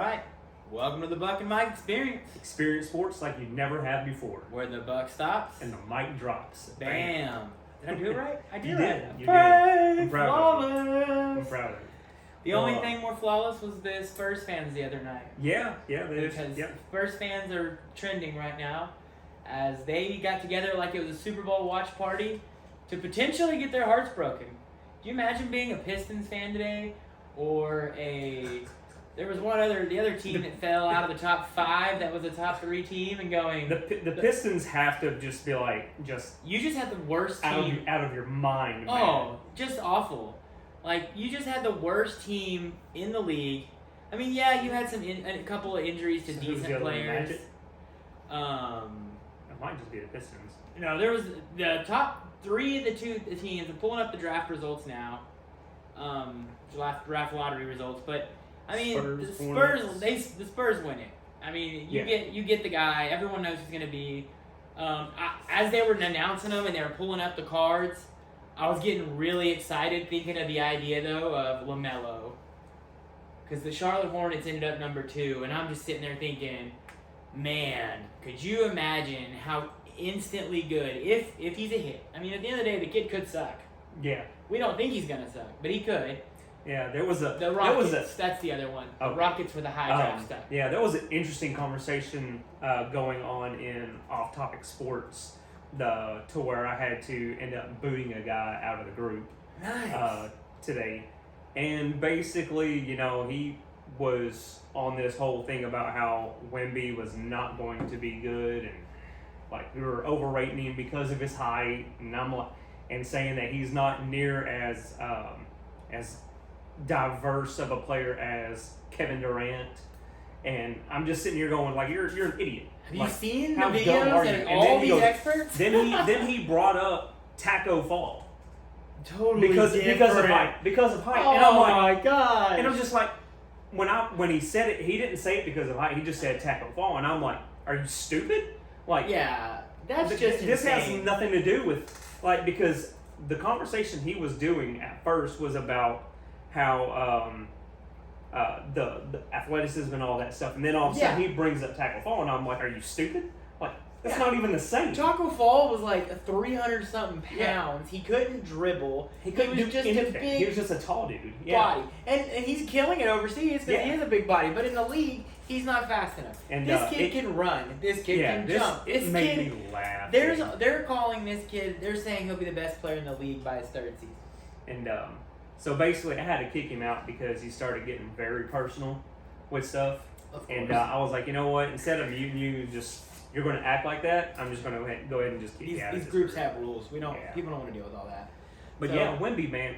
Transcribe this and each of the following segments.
right. Welcome to the Buck and Mike Experience, Experience sports like you never have before. where the buck stops And the mic drops. Bam. Did I do it right? I did You it did. right. You did. Praise I'm proud of you. flawless. I'm proud of you. The only thing more flawless was the Spurs fans the other night. Yeah. Because Yep. Spurs fans are trending right now as they got together like it was a Super Bowl watch party to potentially get their hearts broken. Do you imagine being a Pistons fan today or there was the other team that fell out of the top 5 that was a top 3 team and going... The Pistons have to just be like, You just had the worst team. out of your mind, man. Oh, just awful. Like, you just had the worst team in the league. I mean, yeah, you had a couple of injuries to So who's decent the other one, players. Magic? It might just be the Pistons. No, there was the top 3 of the teams. I'm pulling up the draft results now. Draft lottery results, but I mean, the Spurs win it. I mean, you get the guy. Everyone knows who's going to be. As they were announcing them and they were pulling up the cards, I was getting really excited thinking of the idea though of LaMelo, because the Charlotte Hornets ended up number 2, and I'm just sitting there thinking, man, could you imagine how instantly good if he's a hit? I mean, at the end of the day, the kid could suck. Yeah. We don't think he's gonna suck, but he could. Yeah, the Rockets. That's the other one. Okay. The Rockets for the high draft stuff. Yeah, there was an interesting conversation going on in off-topic sports, to where I had to end up booting a guy out of the group Nice. today, and basically, he was on this whole thing about how Wemby was not going to be good, and like we were overrating him because of his height, and saying that he's not near as diverse of a player as Kevin Durant, and I'm just sitting here going like, you're an idiot. Have like, you seen the how dumb videos are you? and And all then he these goes- experts? Then he brought up Taco Fall Totally because of height, Oh and I'm like, my god! and I'm just like, when he said it, he didn't say it because of height. He just said Taco Fall, and I'm like, are you stupid? Like, yeah, that's just this insane. has nothing to do with because the conversation he was doing at first was about how the athleticism and all that stuff, and then all of a sudden he brings up Taco Fall, and I'm like, are you stupid? Like, that's not even the same. Taco Fall was like 300 something pounds. Yeah. He couldn't dribble. He couldn't was do just anything. a big He was just a tall dude. body, and he's killing it overseas because Yeah. he is a big body. But in the league, he's not fast enough. And, this kid can run. This kid can jump. It This made kid. me laugh. They're calling this kid. They're saying he'll be the best player in the league by his 3rd season. And so basically, I had to kick him out because he started getting very personal with stuff. Of And course. I was like, you know what? Instead of you're going to act like that, I'm just going to go ahead and just kick These you out. of these this groups group. have rules. Yeah. People don't want to deal with all that. But So- yeah, Wemby, man,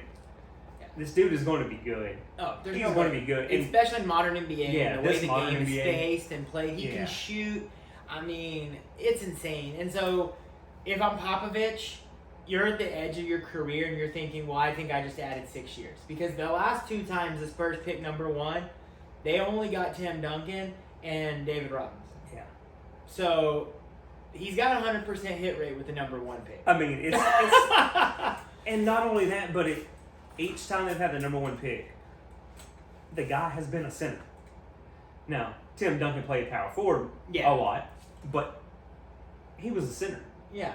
this dude is going to be good. Oh, there's He's no going way. to be good. And Especially in modern NBA, Yeah, the way this the modern game is NBA. spaced and played. He Yeah. can shoot. I mean, it's insane. And so, if I'm Popovich, you're at the edge of your career and you're thinking, well, I think I just added 6 years. Because the last 2 times the Spurs picked number 1, they only got Tim Duncan and David Robinson. yeah. So, he's got a 100% hit rate with the number 1 pick. I mean, it's and not only that, but each time they've had the number 1 pick, the guy has been a center. Now, Tim Duncan played power forward Yeah. a lot, but he was a center. Yeah.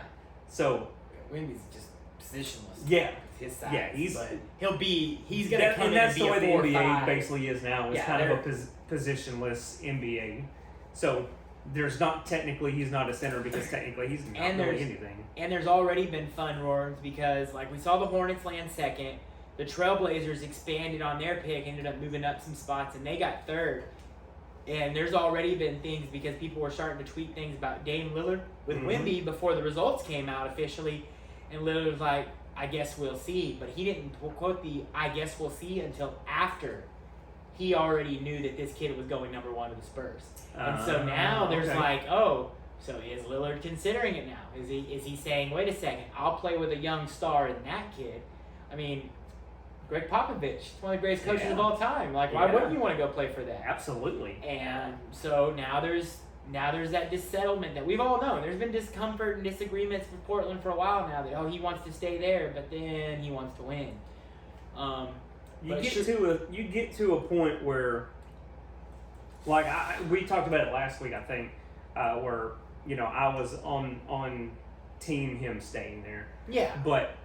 So, Wemby's just positionless. yeah. His size. Yeah, he's but he's gonna come and in that's and be the way a the 4 or NBA 5. basically is now. It's Yeah, kind of a they're- positionless NBA. So there's not technically he's not a center because technically he's not And really there's- anything. And there's already been fun roars because, like, we saw the Hornets land 2nd. The Trailblazers expanded on their pick, ended up moving up some spots, and they got 3rd. And there's already been things because people were starting to tweet things about Dame Lillard with Mhm. Wemby before the results came out officially. And Lillard was like, I guess we'll see. But he didn't quote the I guess we'll see until after he already knew that this kid was going number 1 to the Spurs. And so now there's okay. like, oh, so is Lillard considering it now? Is he saying, wait a second, I'll play with a young star in that kid? I mean, Greg Popovich, he's one of the greatest coaches Yeah. of all time. Like, why Yeah. wouldn't you want to go play for that? Absolutely. And so now there's that dissettlement that we've all known. There's been discomfort and disagreements with Portland for a while now that, oh, he wants to stay there, but then he wants to win. You But get to a point where Like we talked about it last week, I think, where I was on team him staying there. Yeah. But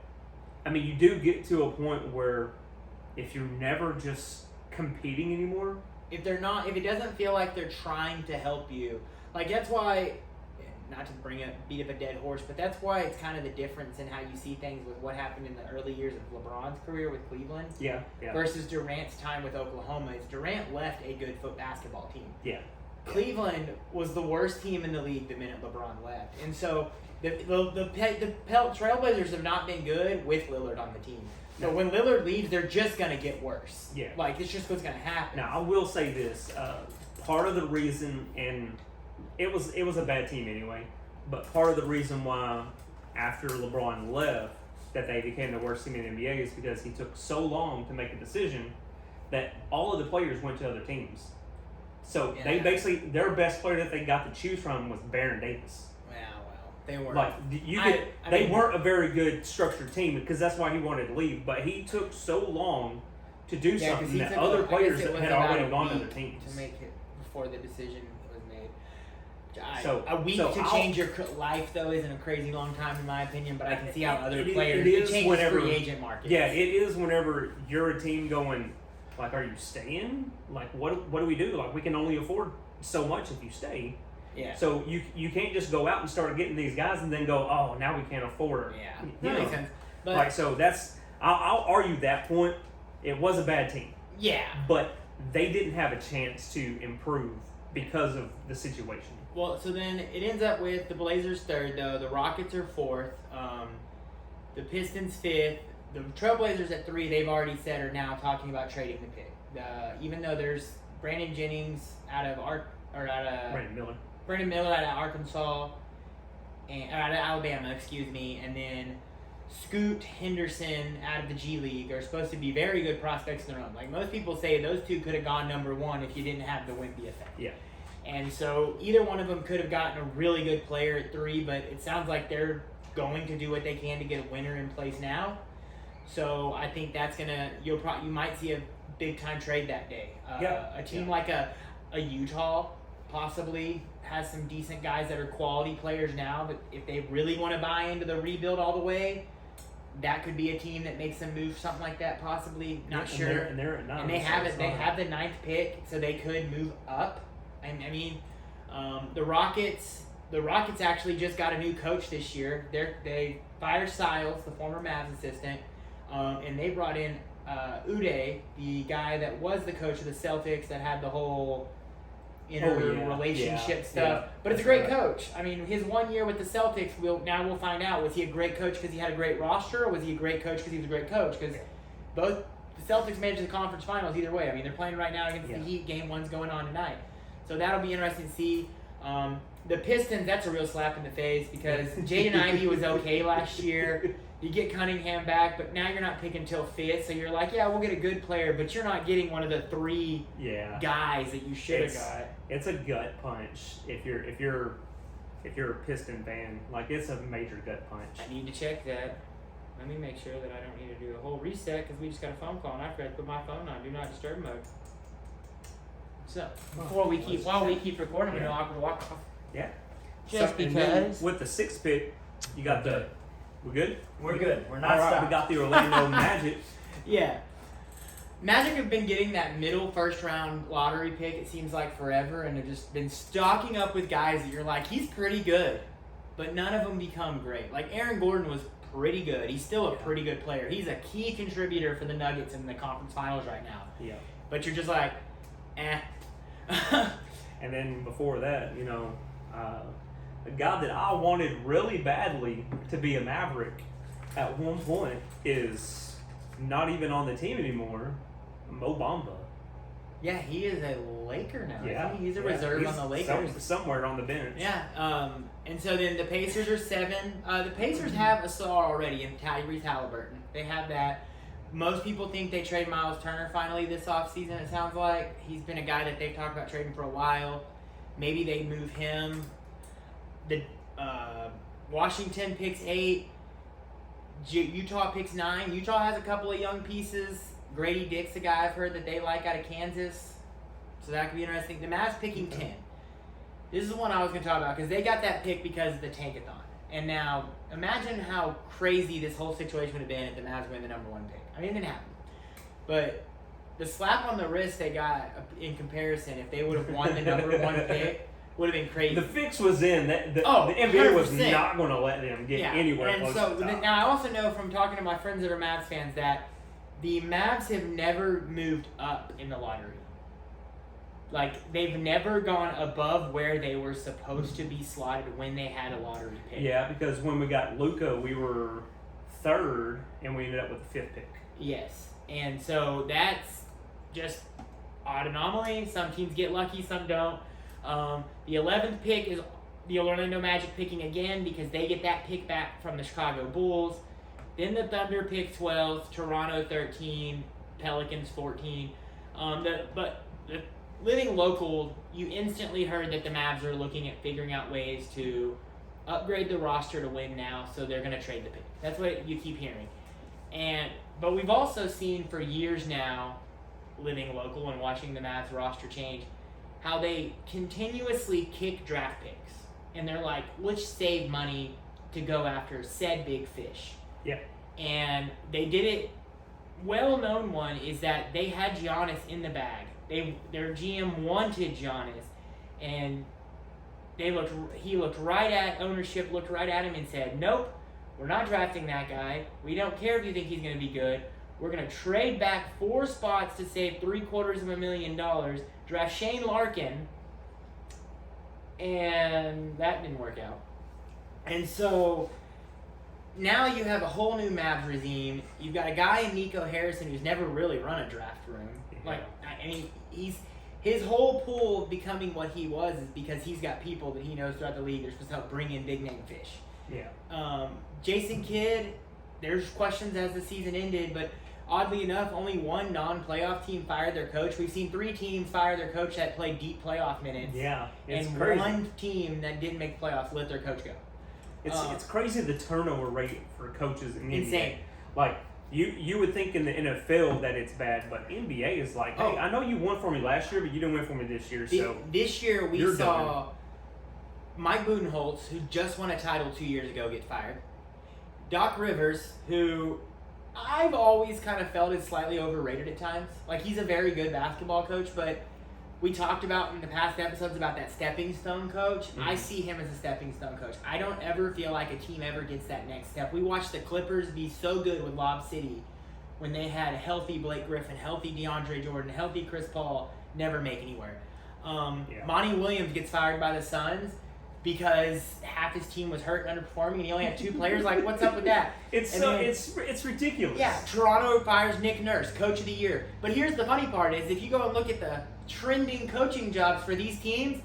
I mean, you do get to a point where if you're never just competing anymore, if it doesn't feel like they're trying to help you, like that's why. Not to beat up a dead horse, but that's why it's kind of the difference in how you see things with what happened in the early years of LeBron's career with Cleveland versus Durant's time with Oklahoma. Is Durant left a good basketball team. Yeah. Cleveland was the worst team in the league the minute LeBron left. And so the Trailblazers have not been good with Lillard on the team. So when Lillard leaves, they're just going to get worse. Yeah. Like, it's just what's going to happen. Now, I will say this. Part of the reason, and it was a bad team anyway, but part of the reason why after LeBron left that they became the worst team in the NBA is because he took so long to make a decision that all of the players went to other teams. So they basically, their best player that they got to choose from was Baron Davis. They weren't. Like they weren't a very good structured team because that's why he wanted to leave. But he took so long to do something that other players had already gone to their teams to make it before the decision was made. A week to change your life though isn't a crazy long time in my opinion. But I can see how other players it changes free agent market. Yeah, it is whenever you're a team going like, are you staying? Like, what do we do? Like, we can only afford so much if you stay. Yeah. So you can't just go out and start getting these guys and then go, oh, now we can't afford. Yeah, that makes sense. But like, so that's I'll argue that point. It was a bad team. Yeah. But they didn't have a chance to improve because of the situation. Well, so then it ends up with the Blazers third, though. The Rockets are fourth. The Pistons fifth. The Trailblazers at 3. They've already said are now talking about trading the pick. Even though there's Brandon Jennings Brandon Miller out of Arkansas, out of Alabama, and then Scoot Henderson out of the G League are supposed to be very good prospects in their own. Like most people say, those two could have gone number 1 if you didn't have the Wemby effect. Yeah. And so either one of them could have gotten a really good player at 3, but it sounds like they're going to do what they can to get a winner in place now. So I think that's gonna you might see a big time trade that day. A team like a Utah possibly has some decent guys that are quality players now, but if they really want to buy into the rebuild all the way, that could be a team that makes them move something like that possibly. Not sure. And they're at 9. And they have it. They have the 9th pick, so they could move up. And I mean, the Rockets actually just got a new coach this year. They fired Siles, the former Mavs assistant, and they brought in Uday, the guy that was the coach of the Celtics that had the whole relationship stuff. Yeah, but it's a great coach. I mean, his 1 year with the Celtics, we'll find out. Was he a great coach because he had a great roster, or was he a great coach because he was a great coach? Because both the Celtics made it to the conference finals either way. I mean, they're playing right now against the Heat. Game 1's going on tonight. So that'll be interesting to see. The Pistons, that's a real slap in the face because Jaden Ivey was okay last year. You get Cunningham back, but now you're not picking till 5th, so you're like, yeah, we'll get a good player, but you're not getting one of the 3 guys that you should have got. It's a gut punch if you're a Piston fan. Like, it's a major gut punch. I need to check that. Let me make sure that I don't need to do a whole reset because we just got a phone call and I forgot to put my phone on Do Not Disturb mode. So while we keep recording, we don't awkward walk off. Yeah. Just because. With the 6th pick, you got we're good? We're good. We're not stopped. We got the Orlando Magic. Yeah. Magic have been getting that middle first round lottery pick, it seems like forever, and have just been stocking up with guys that you're like, he's pretty good, but none of them become great. Like Aaron Gordon was pretty good. He's still a pretty good player. He's a key contributor for the Nuggets in the conference finals right now. Yeah. But you're just like, eh. And then before that, a guy that I wanted really badly to be a Maverick at one point is not even on the team anymore, Mo Bamba. Yeah, he is a Laker now. Yeah, he's a reserve on the Lakers. Somewhere on the bench. Yeah, and so then the Pacers are 7. The Pacers have a star already in Tyrese Halliburton. They have that. Most people think they trade Miles Turner finally this offseason, it sounds like. He's been a guy that they've talked about trading for a while. Maybe they move him. The Washington picks 8. Utah picks 9. Utah has a couple of young pieces. Grady Dick's a guy I've heard that they like out of Kansas. So that could be interesting. The Mavs picking 10. This is the one I was going to talk about because they got that pick because of the Tankathon. And now, imagine how crazy this whole situation would have been if the Mavs win the number 1 pick. I mean, it didn't happen. But the slap on the wrist they got in comparison, if they would have won the number 1 pick, would have been crazy. The fix was in. The NBA was 100%. not going to let them get anywhere and close so, to the top. now I also know from talking to my friends that are Mavs fans that the Mavs have never moved up in the lottery. Like, they've never gone above where they were supposed to be slotted when they had a lottery pick. Yeah, because when we got Luka, we were 3rd, and we ended up with the 5th pick. Yes. And so that's just odd anomaly. Some teams get lucky, some don't. The 11th pick is the Orlando Magic picking again because they get that pick back from the Chicago Bulls. Then the Thunder pick 12th, Toronto 13, Pelicans 14. But the living local, you instantly heard that the Mavs are looking at figuring out ways to upgrade the roster to win now, so they're going to trade the pick. That's what you keep hearing. But we've also seen for years now, living local and watching the Mavs roster change, how they continuously kick draft picks. And they're like, let's save money to go after said big fish. Yeah. And they did it. Well-known one is that they had Giannis in the bag. Their GM wanted Giannis, and he looked right at ownership, looked right at him and said, nope, we're not drafting that guy. We don't care if you think he's going to be good. We're going to trade back 4 spots to save $750,000, draft Shane Larkin, and that didn't work out. And so now you have a whole new Mavs regime. You've got a guy in Nico Harrison who's never really run a draft room. Like, I mean, his whole pool becoming what he was is because he's got people that he knows throughout the league that are supposed to help bring in big name fish. Yeah. Jason Kidd, there's questions as the season ended, but oddly enough, only one non-playoff team fired their coach. We've seen 3 teams fire their coach that played deep playoff minutes. Yeah, it's and crazy. One team that didn't make the playoffs let their coach go. It's crazy the turnover rate for coaches in the insane. NBA. Like, you would think in the NFL that it's bad, but NBA is like, hey, I know you won for me last year, but you didn't win for me this year. So this year we saw Mike Budenholzer, who just won a title 2 years ago, get fired. Doc Rivers, who I've always kind of felt is slightly overrated at times. Like, he's a very good basketball coach, but we talked about in the past episodes about that stepping stone coach. Mm-hmm. I see him as a stepping stone coach. I don't ever feel like a team ever gets that next step. We watched the Clippers be so good with Lob City when they had a healthy Blake Griffin, healthy DeAndre Jordan, healthy Chris Paul, never make anywhere. Monty Williams gets fired by the Suns because half his team was hurt and underperforming, and he only had 2 players. Like, what's up with that? It's ridiculous. Yeah, Toronto fires Nick Nurse, Coach of the Year. But here's the funny part is if you go and look at the trending coaching jobs for these teams,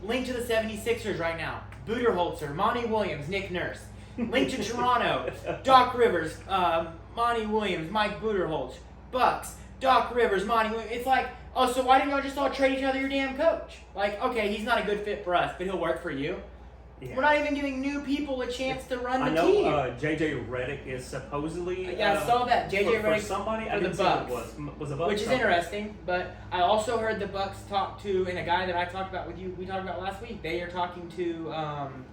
link to the 76ers right now. Budenholzer, Monty Williams, Nick Nurse. Link to Toronto, Doc Rivers, Monty Williams, Mike Budenholzer. Bucks, Doc Rivers, Monty Williams. It's like, oh, so why didn't y'all just all trade each other your damn coach? Like, okay, he's not a good fit for us, but he'll work for you. Yeah. We're not even giving new people a chance to run the team. I know JJ Redick is supposedly. I saw that JJ Redick for somebody. for the Bucks, was a Bucks, which is interesting. But I also heard the Bucks talk to, and a guy that I talked about with you, we talked about last week. They are talking to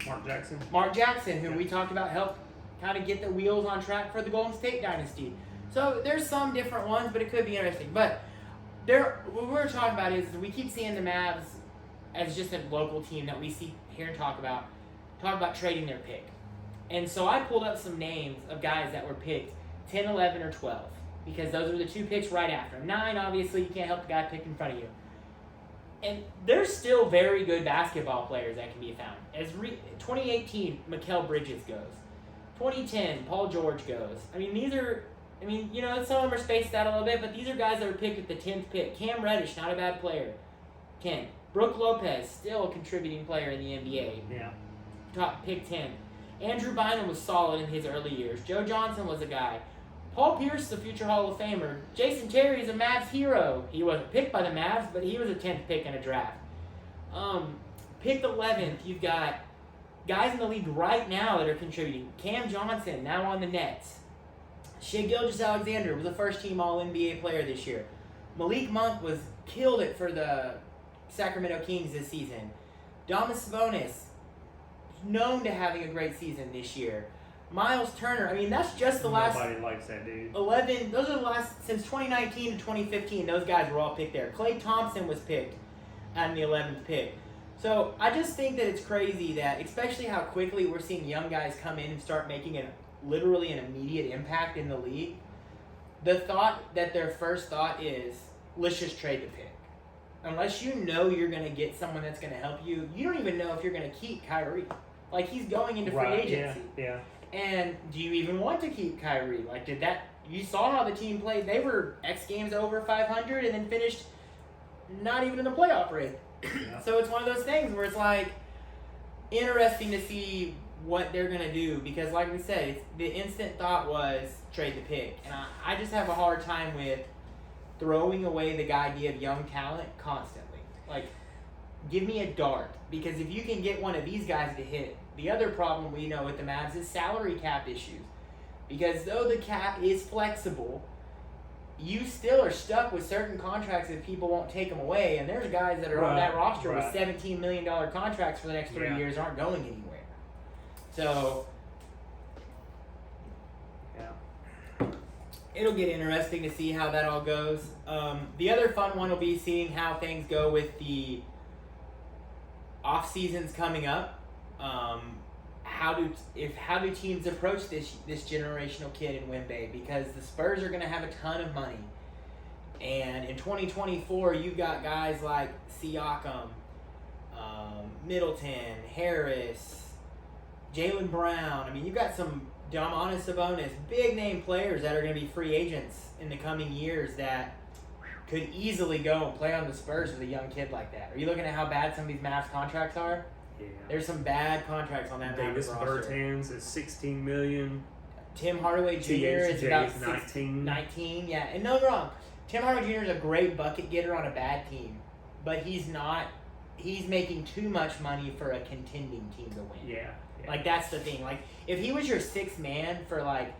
Mark Jackson. Mark Jackson, who we talked about helped kind of get the wheels on track for the Golden State dynasty. So there's some different ones, but it could be interesting. But what we're talking about is we keep seeing the Mavs as just a local team that we see here and talk about trading their pick. And so I pulled up some names of guys that were picked 10, 11, or 12 because those are the 2 picks right after. 9, obviously, you can't help the guy pick in front of you. And there's still very good basketball players that can be found. 2018, Mikal Bridges goes. 2010, Paul George goes. I mean, some of them are spaced out a little bit, but these are guys that were picked at the 10th pick. Cam Reddish, not a bad player. 10. Brooke Lopez, still a contributing player in the NBA. Yeah. Top pick 10. Andrew Bynum was solid in his early years. Joe Johnson was a guy. Paul Pierce is a future Hall of Famer. Jason Terry is a Mavs hero. He wasn't picked by the Mavs, but he was a 10th pick in a draft. Picked 11th, you've got guys in the league right now that are contributing. Cam Johnson, now on the Nets. Shai Gilgeous-Alexander was a first-team All-NBA player this year. Malik Monk was killed it for the Sacramento Kings this season. Domas Sabonis, known to having a great season this year. Miles Turner, I mean, that's just the last... Nobody likes that dude. 11, those are the last... Since 2019 to 2015, those guys were all picked there. Klay Thompson was picked at the 11th pick. So, I just think that it's crazy that, especially how quickly we're seeing young guys come in and start making literally an immediate impact in the league. The thought that their first thought is, let's just trade the pick. Unless you know you're going to get someone that's going to help you, you don't even know if you're going to keep Kyrie. Like, he's going into free agency. Yeah. And do you even want to keep Kyrie? Like, you saw how the team played. They were X Games over 500 and then finished not even in the playoff race. Yeah. So it's one of those things where it's like interesting to see what they're going to do because, like we said, the instant thought was trade the pick. And I just have a hard time with throwing away the idea of young talent constantly. Like, give me a dart. Because if you can get one of these guys to hit, the other problem we know with the Mavs is salary cap issues. Because though the cap is flexible, you still are stuck with certain contracts that people won't take them away. And there's guys that are on that roster with $17 million contracts for the next 3 years aren't going anywhere. So, it'll get interesting to see how that all goes. The other fun one will be seeing how things go with the off seasons coming up. How do teams approach this generational kid in Wemby? Because the Spurs are going to have a ton of money, and in 2024 you've got guys like Siakam, Middleton, Harris, Jaylen Brown. I mean, you've got some Domantas Sabonis, big name players that are going to be free agents in the coming years that could easily go and play on the Spurs with a young kid like that. Are you looking at how bad some of these Mavs contracts are? Yeah. There's some bad contracts on that Davis Mavs roster. Bertans is $16 million. Tim Hardaway Jr. is about 19. 19, yeah. And no wrong. Tim Hardaway Jr. is a great bucket getter on a bad team, but he's making too much money for a contending team to win. Yeah. Like, that's the thing. Like, if he was your sixth man for like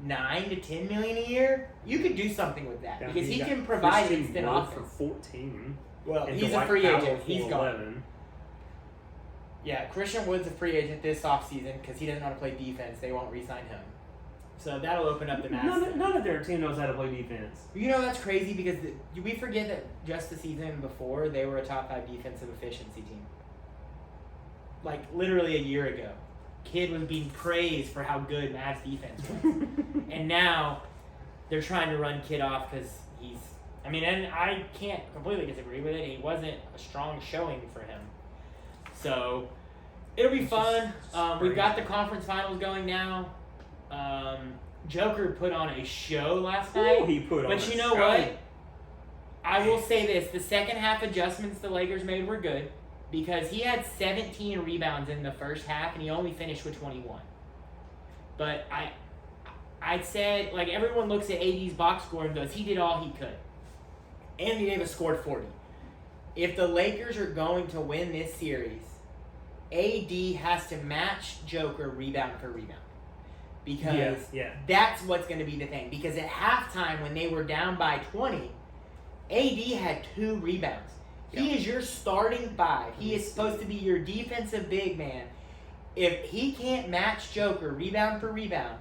$9 to $10 million a year, you could do something with that because he can provide instant offense. For 14. Well, and he's a free agent. He's gone. 11. Yeah, Christian Wood's a free agent this offseason because he doesn't know how to play defense. They won't re-sign him. So that'll open up the Mavs. None of their team knows how to play defense. You know, that's crazy because we forget that just the season before, they were a top 5 defensive efficiency team. Like, literally a year ago. Kid was being praised for how good Mavs defense was. And now they're trying to run Kid off because he's... I mean, and I can't completely disagree with it. He wasn't a strong showing for him. So, it'll be fun. We've got the conference finals going now. Joker put on a show last night. He put on a show. But you know what? I will say this. The second half adjustments the Lakers made were good because he had 17 rebounds in the first half and he only finished with 21. But I said, like, everyone looks at AD's box score and goes, he did all he could. Anthony Davis scored 40. If the Lakers are going to win this series, AD has to match Joker rebound for rebound. Because that's what's going to be the thing. Because at halftime, when they were down by 20, AD had 2 rebounds. He is your starting 5. He is supposed to be your defensive big man. If he can't match Joker rebound for rebound,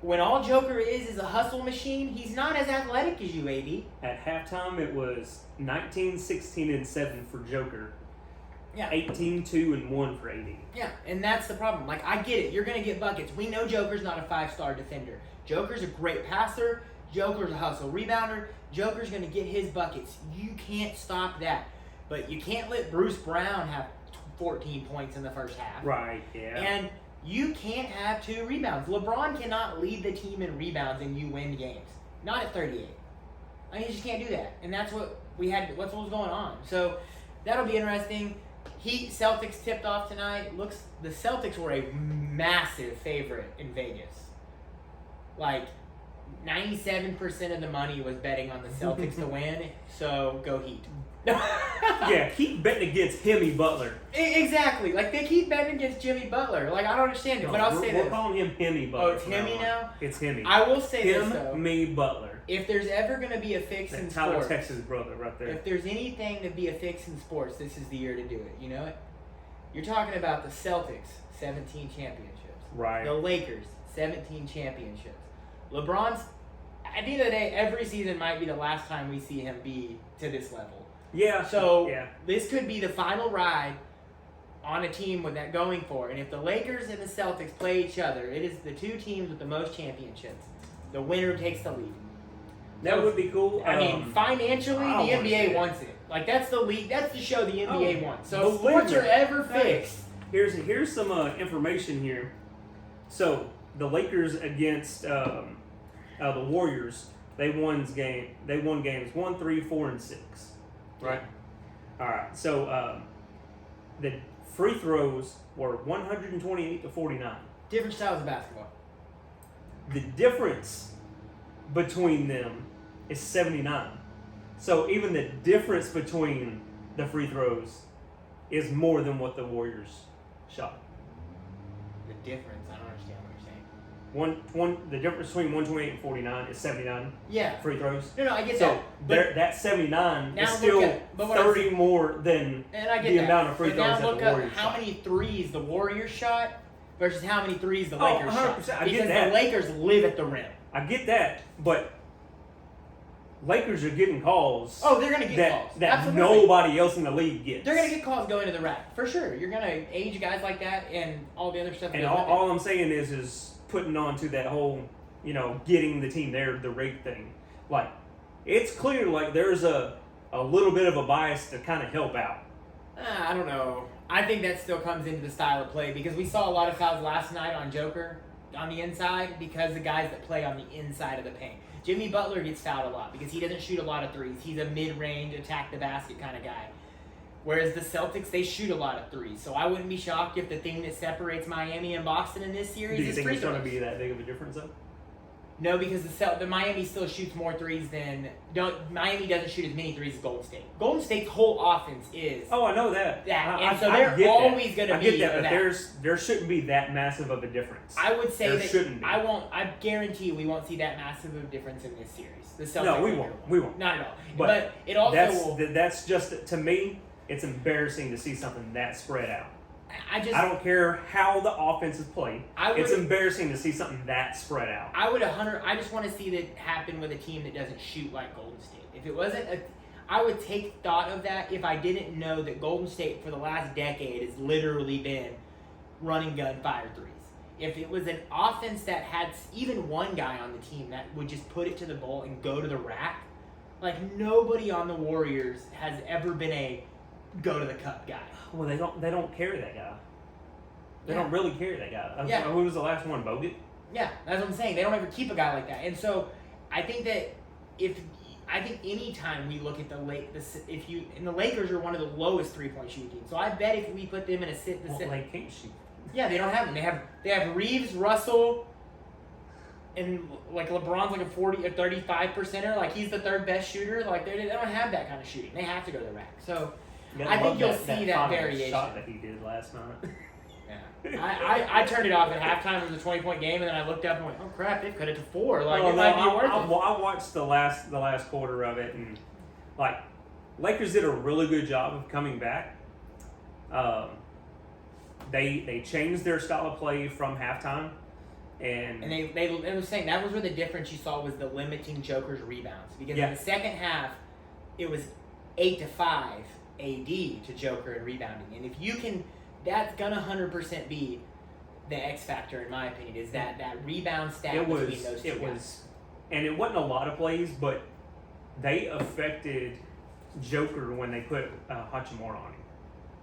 when all Joker is a hustle machine, he's not as athletic as you, AD. At halftime, it was 19, 16, and 7 for Joker. Yeah. 18, 2, and 1 for AD. Yeah, and that's the problem. Like, I get it. You're going to get buckets. We know Joker's not a 5-star defender. Joker's a great passer. Joker's a hustle rebounder. Joker's going to get his buckets. You can't stop that. But you can't let Bruce Brown have 14 points in the first half. Right, yeah. And you can't have 2 rebounds. LeBron cannot lead the team in rebounds and you win games. Not at 38. I mean, you just can't do that. And that's what what's going on. So that'll be interesting. Heat Celtics tipped off tonight. The Celtics were a massive favorite in Vegas. Like 97% of the money was betting on the Celtics to win. So go Heat. Yeah, keep betting against Jimmy Butler. Exactly. Like, they keep betting against Jimmy Butler. Like, I don't understand it, but I'll say this. We're calling him Jimmy Butler. Oh, it's Jimmy now? It's Jimmy. I will say this, though. Me Butler. If there's ever going to be a fix in Tyler sports, Texas brother right there. if there's anything to be a fix in sports, this is the year to do it. You know it? You're talking about the Celtics, 17 championships. Right. The Lakers, 17 championships. LeBron's, at the end of the day, every season might be the last time we see him be to this level. Yeah. So yeah. this could be the final ride on a team with that going for it. And if the Lakers and the Celtics play each other, it is the two teams with the most championships. The winner takes the lead. That would be cool. I mean, financially, the NBA wants it. Like, that's the league. That's the show the NBA wants. So if sports are ever fixed. Here's some information here. So the Lakers against the Warriors, they won games 1, 3, 4, and 6. Right. All right. So the free throws were 128 to 49. Different styles of basketball. The difference between them is 79. So even the difference between the free throws is more than what the Warriors shot. The difference? I don't understand what you're saying. The difference between 128 and 49 is 79 free throws. No, I get so that. So that 79 is now still 30 more than the amount of free throws that the Warriors shot. Now look up how many threes the Warriors shot versus how many threes the Lakers shot. Because the Lakers live at the rim. I get that, but Lakers are getting calls. Oh, they're going to get calls. That Absolutely. nobody else in the league gets. They're going to get calls going to the rack. For sure. You're going to age guys like that and all the other stuff. And all I'm saying is putting on to that whole, getting the team there, the rate thing. Like, it's clear, like, there's a little bit of a bias to kind of help out. I don't know. I think that still comes into the style of play because we saw a lot of fouls last night on Joker on the inside because the guys that play on the inside of the paint. Jimmy Butler gets fouled a lot because he doesn't shoot a lot of threes. He's a mid-range, attack-the-basket kind of guy. Whereas the Celtics, they shoot a lot of threes. So I wouldn't be shocked if the thing that separates Miami and Boston in this series is free throws. Do you think it's going to be that big of a difference, though? No, because the Miami still shoots more threes than... Miami doesn't shoot as many threes as Golden State. Golden State's whole offense is... Oh, I know that. And so they're always going to be... I get that, but there shouldn't be that massive of a difference. I would say there shouldn't be. I guarantee you we won't see that massive of a difference in this series. The Celtics no, we won't. We won't. Not at all. But it also... That's just... To me, it's embarrassing to see something that spread out. I don't care how the offense is played. It's embarrassing to see something that spread out. I just want to see that happen with a team that doesn't shoot like Golden State. If it wasn't I would take thought of that if I didn't know that Golden State for the last decade has literally been running gun fire threes. If it was an offense that had even one guy on the team that would just put it to the bowl and go to the rack, like nobody on the Warriors has ever been a go to the cup guy. Well, they don't carry that guy. They don't really carry that guy. Yeah. Who was the last one? Bogut? Yeah, that's what I'm saying. They don't ever keep a guy like that. And so I think that any time we look at the Lakers are one of the lowest 3-point shooting teams. So I bet if we put them in they can't shoot. Yeah, they don't have them. They have Reeves, Russell, and like LeBron's like a 40 or 35%er. Like he's the third best shooter. Like they don't have that kind of shooting. They have to go to the rack. So I think you'll see that variation. Shot that he did last night. Yeah, I turned it off at halftime. It was a 20-point game, and then I looked up and went, "Oh crap! They've cut it to 4. Like it might be worth it." I watched the last quarter of it, and like Lakers did a really good job of coming back. They changed their style of play from halftime, and they was saying that was where the difference you saw was the limiting Joker's rebounds because in the second half it was 8-5 AD to Joker in rebounding, and if you can. That's gonna 100% be the X factor, in my opinion. Is that rebound stat between those two guys? And it wasn't a lot of plays, but they affected Joker when they put Hachimura on him.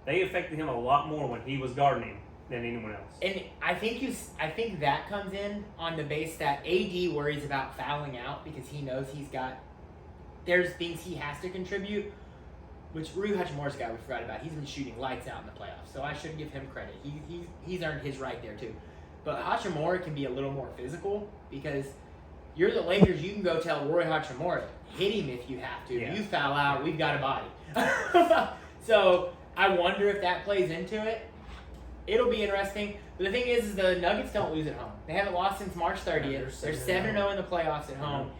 They affected him a lot more when he was guarding him than anyone else. And I think that comes in on the base that AD worries about fouling out because he knows there's things he has to contribute. Which Rui Hachimura's a guy we forgot about. He's been shooting lights out in the playoffs, so I should give him credit. He's earned his right there too. But Hachimura can be a little more physical because you're the Lakers. You can go tell Rui Hachimura, hit him if you have to. Yeah. You foul out, we've got a body. So I wonder if that plays into it. It'll be interesting. But the thing is the Nuggets don't lose at home. They haven't lost since March 30th. They're 7-0 in the playoffs at home.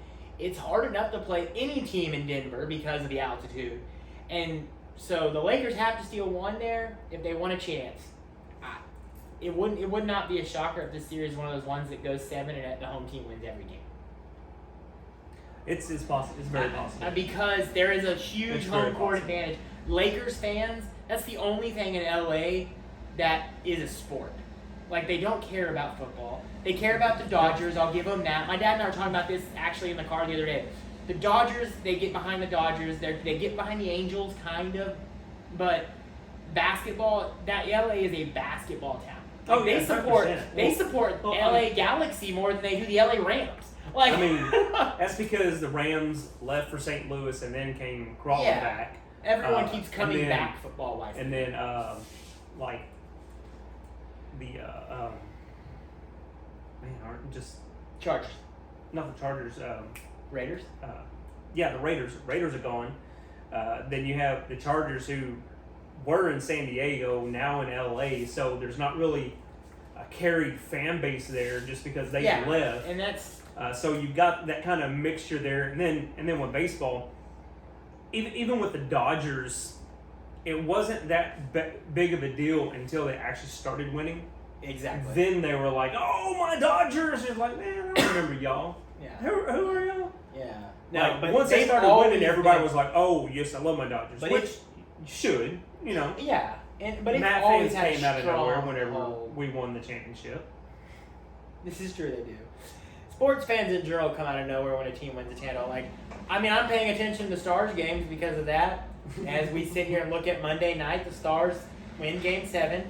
it's hard enough to play any team in Denver because of the altitude. And so the Lakers have to steal one there if they want a chance. It would not be a shocker if this series is one of those ones that goes 7 and the home team wins every game. It's possible. It's very possible. Because there is a huge home court advantage. Lakers fans, that's the only thing in LA that is a sport. Like, they don't care about football. They care about the Dodgers. I'll give them that. My dad and I were talking about this actually in the car the other day. The Dodgers, they get behind the Dodgers. They get behind the Angels, kind of. But basketball, that LA is a basketball town. Like, they support LA Galaxy more than they do the LA Rams. Like, I mean, that's because the Rams left for St. Louis and then came crawling back. Everyone keeps coming back football-wise. And then, like, the, Chargers. Not the Chargers. Raiders? Yeah, the Raiders. Raiders are gone. Then you have the Chargers who were in San Diego, now in LA, so there's not really a carried fan base there just because they left. And that's... so you've got that kind of mixture there. And then with baseball, even with the Dodgers, it wasn't that big of a deal until they actually started winning. Exactly. Then they were like, "Oh, my Dodgers!" It's like, man, I don't remember y'all. Yeah. Who are y'all? Yeah. No, like, but once they started winning, everybody was like, "Oh, yes, I love my Dodgers," but which you should, you know. Yeah, but it's Matt always fans came out of nowhere strong whenever hold. we won the championship. This is true, they do. Sports fans in general come out of nowhere when a team wins a title. Like, I mean, I'm paying attention to Stars games because of that. As we sit here and look at Monday night, the Stars win Game 7.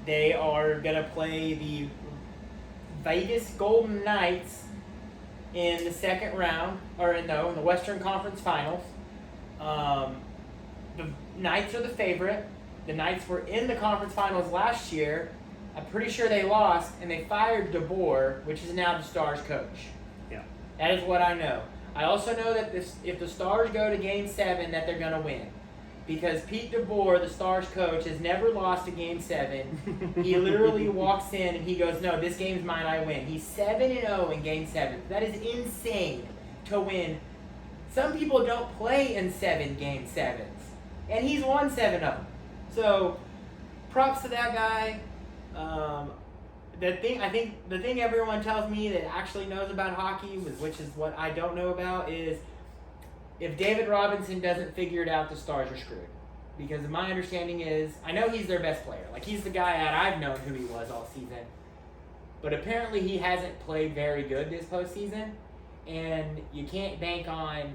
They are going to play the Vegas Golden Knights in the second round, in the Western Conference Finals. The Knights are the favorite. The Knights were in the conference finals last year. I'm pretty sure they lost, and they fired DeBoer, which is now the Stars coach. Yeah. That is what I know. I also know that if the Stars go to Game 7, that they're going to win. Because Pete DeBoer, the Stars coach, has never lost a Game 7. He literally walks in and he goes, "No, this game's mine, I win." He's 7-0 in Game 7. That is insane to win. Some people don't play in 7 Game 7s. And he's won 7 of them. So, props to that guy. The thing everyone tells me that actually knows about hockey, which is what I don't know about, is if David Robinson doesn't figure it out, the Stars are screwed. Because my understanding is, I know he's their best player. Like, he's the guy that I've known who he was all season. But apparently he hasn't played very good this postseason. And you can't bank on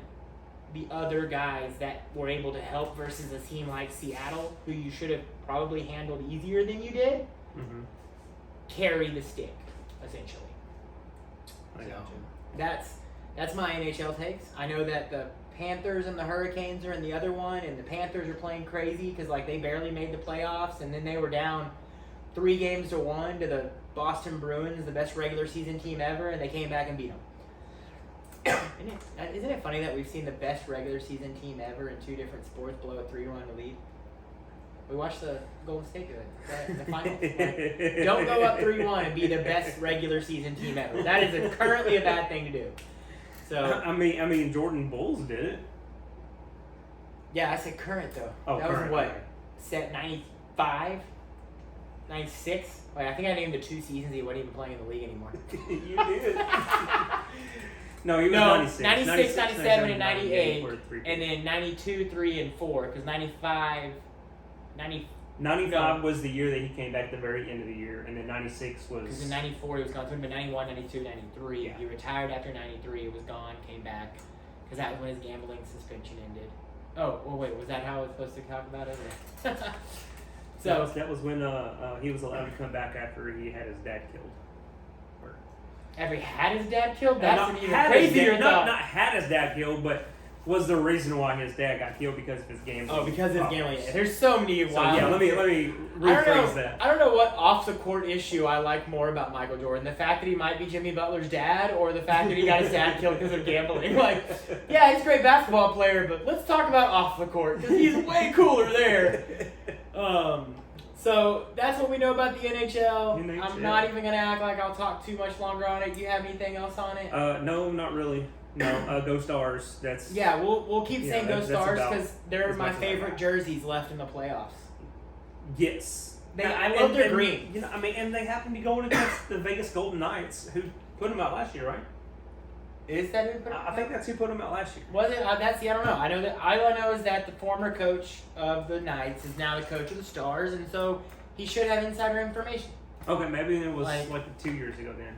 the other guys that were able to help versus a team like Seattle, who you should have probably handled easier than you did, carry the stick, essentially. That's my NHL takes. I know that the Panthers and the Hurricanes are in the other one, and the Panthers are playing crazy because they barely made the playoffs, and then they were down 3-1 to the Boston Bruins, the best regular season team ever, and they came back and beat them. Isn't it funny that we've seen the best regular season team ever in 2 different sports blow a 3-1 lead? We watched the Golden State do it in the finals. Don't go up 3-1 and be the best regular season team ever. That is currently a bad thing to do. So I mean, Jordan Bulls did it. Yeah, I said current though. Oh, that current, was what? Set 95, 96. Wait, I think I named the 2 seasons he wasn't even playing in the league anymore. You did. No, he was 96, 97, and 98, and then 92, 3, and 4, because 95 was the year that he came back at the very end of the year, and then 96 was... Because in 94 he was gone, so it would have been 91, 92, 93. Yeah. He retired after 93, he was gone, came back, because that was when his gambling suspension ended. Oh, well, wait, was that how I was supposed to talk about it? So that was when he was allowed to come back after he had his dad killed. After he had his dad killed? That's an even crazier thought. Not had his dad killed, but was the reason why his dad got killed because of his gambling. Oh, because of his gambling. There's so many wild... So, yeah, let me rephrase that. I don't know what off-the-court issue I like more about Michael Jordan. The fact that he might be Jimmy Butler's dad, or the fact that he got his dad killed because of gambling. Like, yeah, he's a great basketball player, but let's talk about off-the-court, because he's way cooler there. So that's what we know about the NHL. NHL. I'm not even gonna act like I'll talk too much longer on it. Do you have anything else on it? No, not really. No, Go Stars. That's Yeah, we'll keep saying Go that's Stars about because they're as my much as I favorite got. jerseys left in the playoffs. Yes. I love their green. You know, I mean, and they happen to be going against the Vegas Golden Knights, who put them out last year, right? Is that who put it? I think that's who put them out last year. Was it? I don't know. I know that all I know is that the former coach of the Knights is now the coach of the Stars, and so he should have insider information. Okay, maybe it was like 2 years ago then.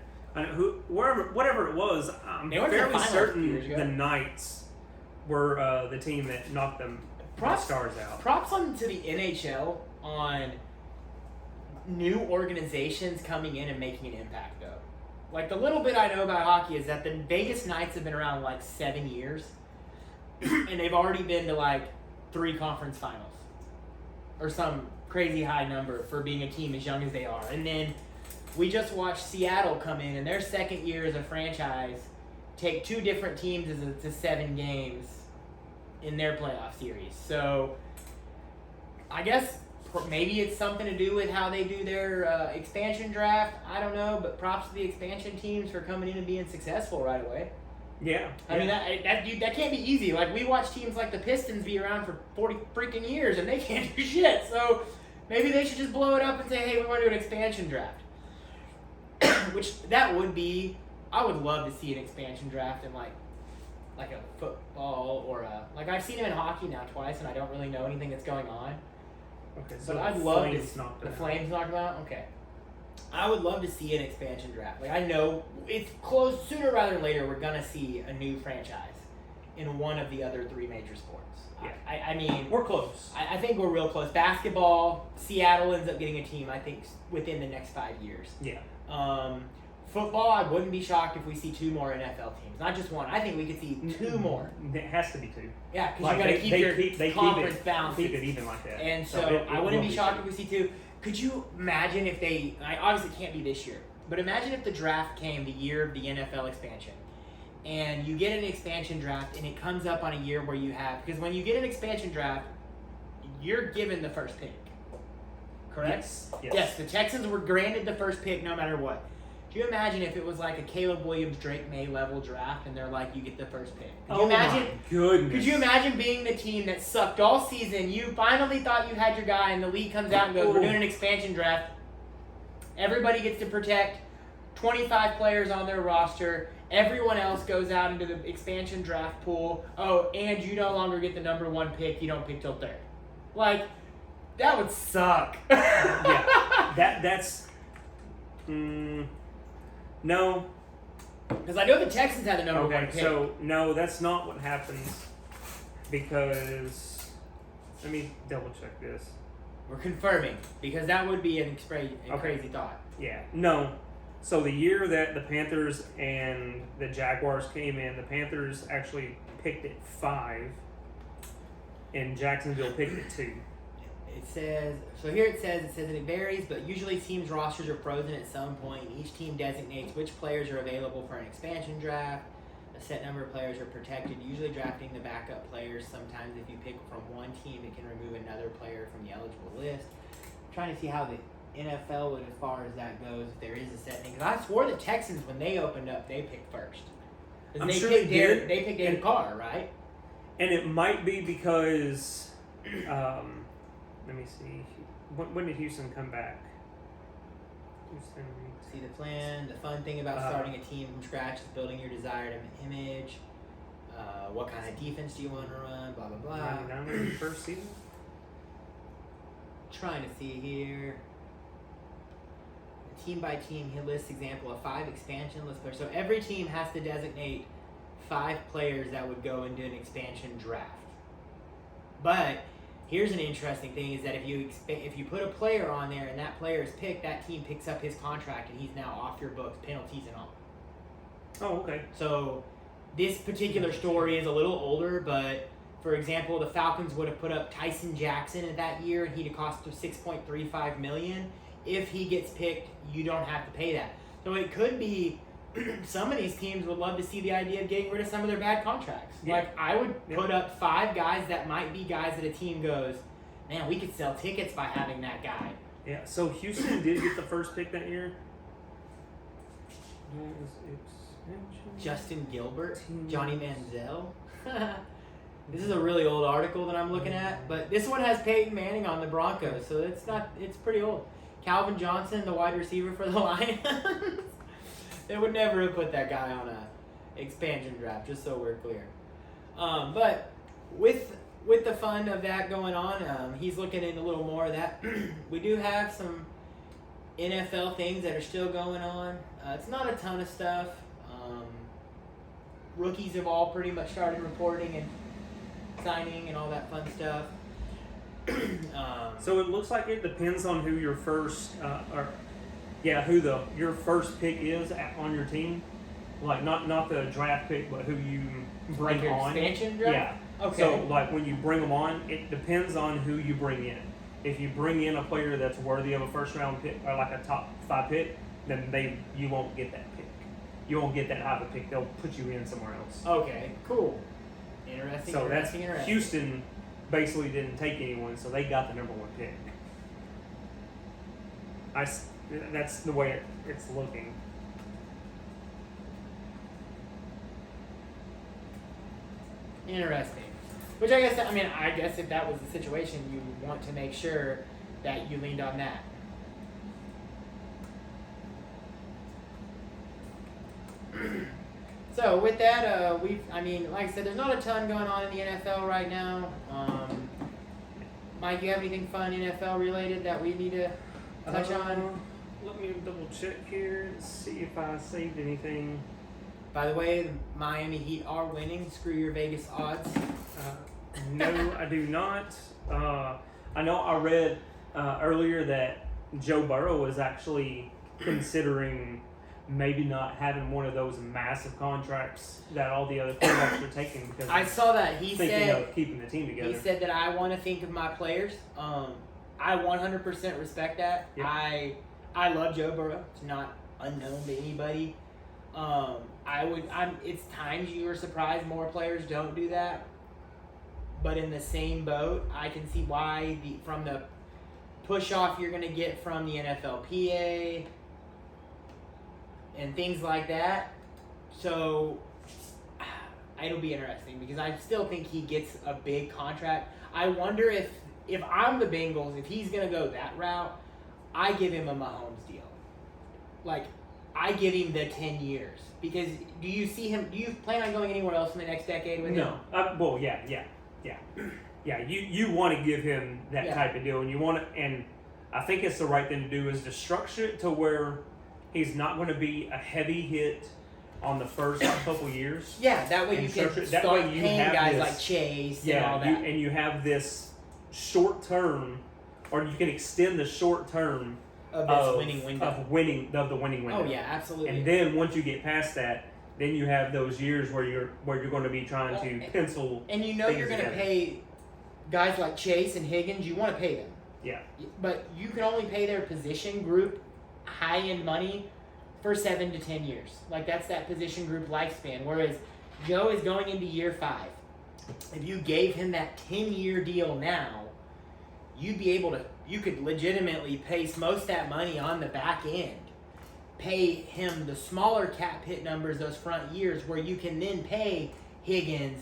Whatever it was, I'm fairly certain the Knights were the team that knocked the Stars out. Props on to the NHL on new organizations coming in and making an impact, though. Like, the little bit I know about hockey is that the Vegas Knights have been around like 7 years, and they've already been to like 3 conference finals, or some crazy high number for being a team as young as they are. And then we just watched Seattle come in their second year as a franchise, take 2 different teams to 7 games in their playoff series. So I guess maybe it's something to do with how they do their expansion draft. I don't know, but props to the expansion teams for coming in and being successful right away. Yeah. I mean, that can't be easy. Like, we watch teams like the Pistons be around for 40 freaking years, and they can't do shit. So maybe they should just blow it up and say, hey, we want to do an expansion draft. Which, that would be... I would love to see an expansion draft in, like a football or a... Like, I've seen them in hockey now twice, and I don't really know anything that's going on. Okay, so but I'd love to... The Flames knocked them out? Okay. I would love to see an expansion draft. Like, I know it's close. Sooner rather than later, we're going to see a new franchise in one of the other 3 major sports. Yeah. I mean... We're close. I think we're real close. Basketball, Seattle ends up getting a team, I think, within the next 5 years. Yeah. Football, I wouldn't be shocked if we see 2 more NFL teams. Not just 1. I think we could see 2 more. It has to be 2. Yeah, because you got to keep your conference balance. Keep it even like that. And so I wouldn't be shocked if we see 2. Could you imagine if they... obviously it can't be this year. But imagine if the draft came the year of the NFL expansion. And you get an expansion draft and it comes up on a year where you have... Because when you get an expansion draft, you're given the first pick. Correct? Yes, the Texans were granted the first pick no matter what. Could you imagine if it was like a Caleb Williams, Drake May level draft and they're like, you get the first pick? Could you imagine? My goodness. Could you imagine being the team that sucked all season? You finally thought you had your guy and the league comes out and goes, we're doing an expansion draft. Everybody gets to protect 25 players on their roster. Everyone else goes out into the expansion draft pool. Oh, and you no longer get the number 1 pick. You don't pick till 3rd. Like, that would suck. Yeah. That's... No. Because I know the Texans had the number 1 pick. So, no, that's not what happens. Because... Let me double check this. We're confirming. Because that would be a crazy thought. Yeah. No. So the year that the Panthers and the Jaguars came in, the Panthers actually picked at 5. And Jacksonville picked at 2. It says, so here it says that it varies, but usually teams' rosters are frozen at some point. Each team designates which players are available for an expansion draft. A set number of players are protected, usually drafting the backup players. Sometimes if you pick from one team, it can remove another player from the eligible list. I'm trying to see how the NFL would, as far as that goes, if there is a set thing. Because I swore the Texans, when they opened up, they picked first. I'm sure they did. They picked David Carr, right? And it might be because... let me see. When did Houston come back? Houston. See the plan. The fun thing about starting a team from scratch is building your desired image. What kind of defense do you want to run? Blah, blah, blah. 99 first season? Trying to see here. Team by team, he lists example of 5 expansion list players. So every team has to designate 5 players that would go into an expansion draft. But... here's an interesting thing is that if you put a player on there and that player is picked, that team picks up his contract and he's now off your books, penalties and all. Oh, okay. So this particular story is a little older, but for example, the Falcons would have put up Tyson Jackson in that year and he'd have cost them $6.35 million. If he gets picked, you don't have to pay that. So it could be some of these teams would love to see the idea of getting rid of some of their bad contracts. Yeah. Like, I would put up 5 guys that might be guys that a team goes, man, we could sell tickets by having that guy. Yeah, so Houston did get the first pick that year. Justin Gilbert, Johnny Manziel. This is a really old article that I'm looking at, but this one has Peyton Manning on the Broncos, so it's pretty old. Calvin Johnson, the wide receiver for the Lions. They would never have put that guy on a expansion draft, just so we're clear. But with the fun of that going on, he's looking in a little more of that. We do have some NFL things that are still going on. It's not a ton of stuff. Rookies have all pretty much started reporting and signing and all that fun stuff. So it looks like it depends on who your first, your first pick is on your team. Like not the draft pick, but who you bring like your on. Expansion draft? Yeah. Okay. So like when you bring them on, it depends on who you bring in. If you bring in a player that's worthy of a first round pick or like a top 5 pick, then you won't get that pick. You won't get that high of a pick. They'll put you in somewhere else. Okay, cool. Interesting. So interesting. Houston basically didn't take anyone, so they got the number 1 pick. That's the way it's looking. Interesting. Which I guess if that was the situation, you would want to make sure that you leaned on that. So with that, like I said, there's not a ton going on in the NFL right now. Mike, you have anything fun NFL related that we need to touch on? Let me double check here and see if I saved anything. By the way, the Miami Heat are winning. Screw your Vegas odds. No, I do not. I know I read earlier that Joe Burrow was actually considering maybe not having one of those massive contracts that all the other quarterbacks are taking because I saw that he thinking said of keeping the team together. he said that I want to think of my players. I 100% respect that. Yep. I love Joe Burrow. It's not unknown to anybody. It's times you are surprised more players don't do that. But in the same boat, I can see why from the push off you're going to get from the NFLPA and things like that. So it'll be interesting because I still think he gets a big contract. I wonder if I'm the Bengals, if he's going to go that route, I give him a Mahomes deal. Like, I give him the 10 years. Because do you plan on going anywhere else in the next decade with him? No. Yeah, you want to give him that type of deal, and I think it's the right thing to do is to structure it to where he's not going to be a heavy hit on the first couple years. Yeah, that way you can start paying guys like Chase and all that. And you have this short term, or you can extend the short term of this winning window. Of the winning window. Oh yeah, absolutely. And then once you get past that, then you have those years where you're going to be trying to pencil. And you're going to pay guys like Chase and Higgins. You want to pay them. Yeah. But you can only pay their position group high end money for 7 to 10 years. Like that's that position group lifespan. Whereas Joe is going into year 5. If you gave him that 10-year deal now, you could legitimately place most of that money on the back end. Pay him the smaller cap hit numbers those front years where you can then pay Higgins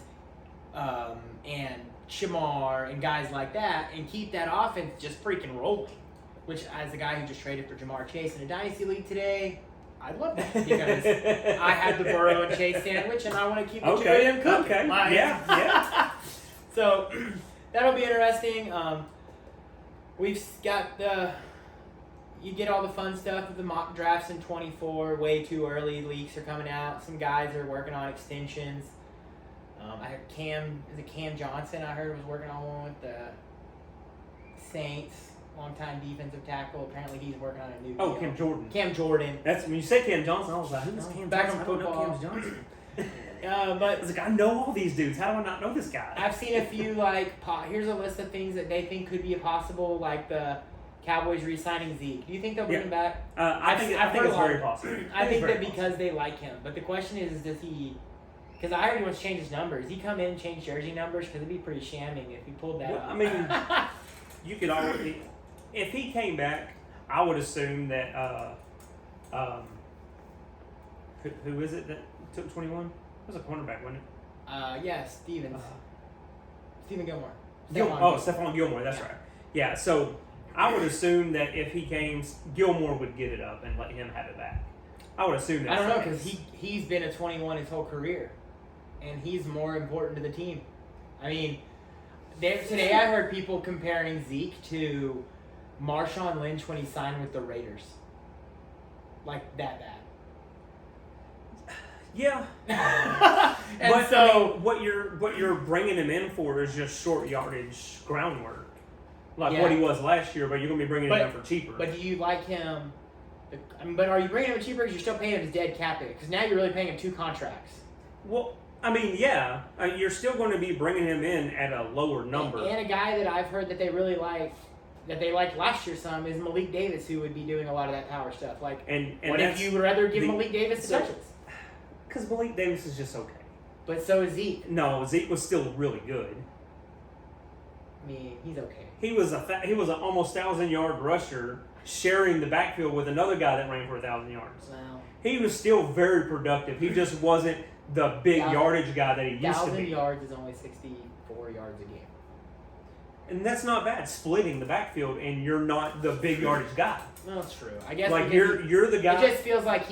and Shamar and guys like that and keep that offense just freaking rolling. Which, as a guy who just traded for Jamar Chase in a Dynasty League today, I love that because I had the Burrow and Chase sandwich and I want to keep the two of them cooking. Okay. Yeah. So, that'll be interesting. We've got you get all the fun stuff with the mock drafts in 24, way too early, leaks are coming out. Some guys are working on extensions. I heard Cam Johnson, I heard was working on one with the Saints, longtime defensive tackle. Apparently he's working on a new deal. Cam Jordan. Cam Jordan. That's when you said Cam Johnson, I was like, who's Cam Back Johnson? on football. I don't know Cam Johnson. But I was like, I know all these dudes. How do I not know this guy? I've seen a few, here's a list of things that they think could be possible, like the Cowboys re-signing Zeke. Do you think they'll bring him back? I think it's very possible. I think that because they like him. But the question is does he... Because I heard he wants to change his numbers. He come in and change jersey numbers? Because it'd be pretty shamming if he pulled that off. I mean, you could already... if he came back, I would assume that who is it that took 21? It was a cornerback, wasn't it? Yeah, Stephen Gilmore. Stephon Gilmore. That's right. Yeah. So I would assume that if he came, Gilmore would get it up and let him have it back. I would assume that. I don't know because he's been a 21 his whole career, and he's more important to the team. I mean, today I heard people comparing Zeke to Marshawn Lynch when he signed with the Raiders. Like that bad. Yeah. And but so I mean, what you're bringing him in for is just short yardage groundwork, like what he was last year. But you're gonna be bringing him in for cheaper. But do you like him? But are you bringing him cheaper because you're still paying him his dead cap hit? Because now you're really paying him 2 contracts. Well, I mean, yeah, you're still going to be bringing him in at a lower number. And a guy that I've heard that they really like, that they liked last year some, is Malik Davis, who would be doing a lot of that power stuff. Like, and what if you would rather give Malik Davis the touches? Because Malik Davis is just okay. But so is Zeke. No, Zeke was still really good. I mean, he's okay. He was an almost 1,000-yard rusher, sharing the backfield with another guy that ran for 1,000 yards. Wow. He was still very productive. He just wasn't the big yardage guy that he used to be. 1,000 yards is only 64 yards a game. And that's not bad, splitting the backfield, and you're not the big yardage guy. No, it's true. I guess like you're the guy. It just feels like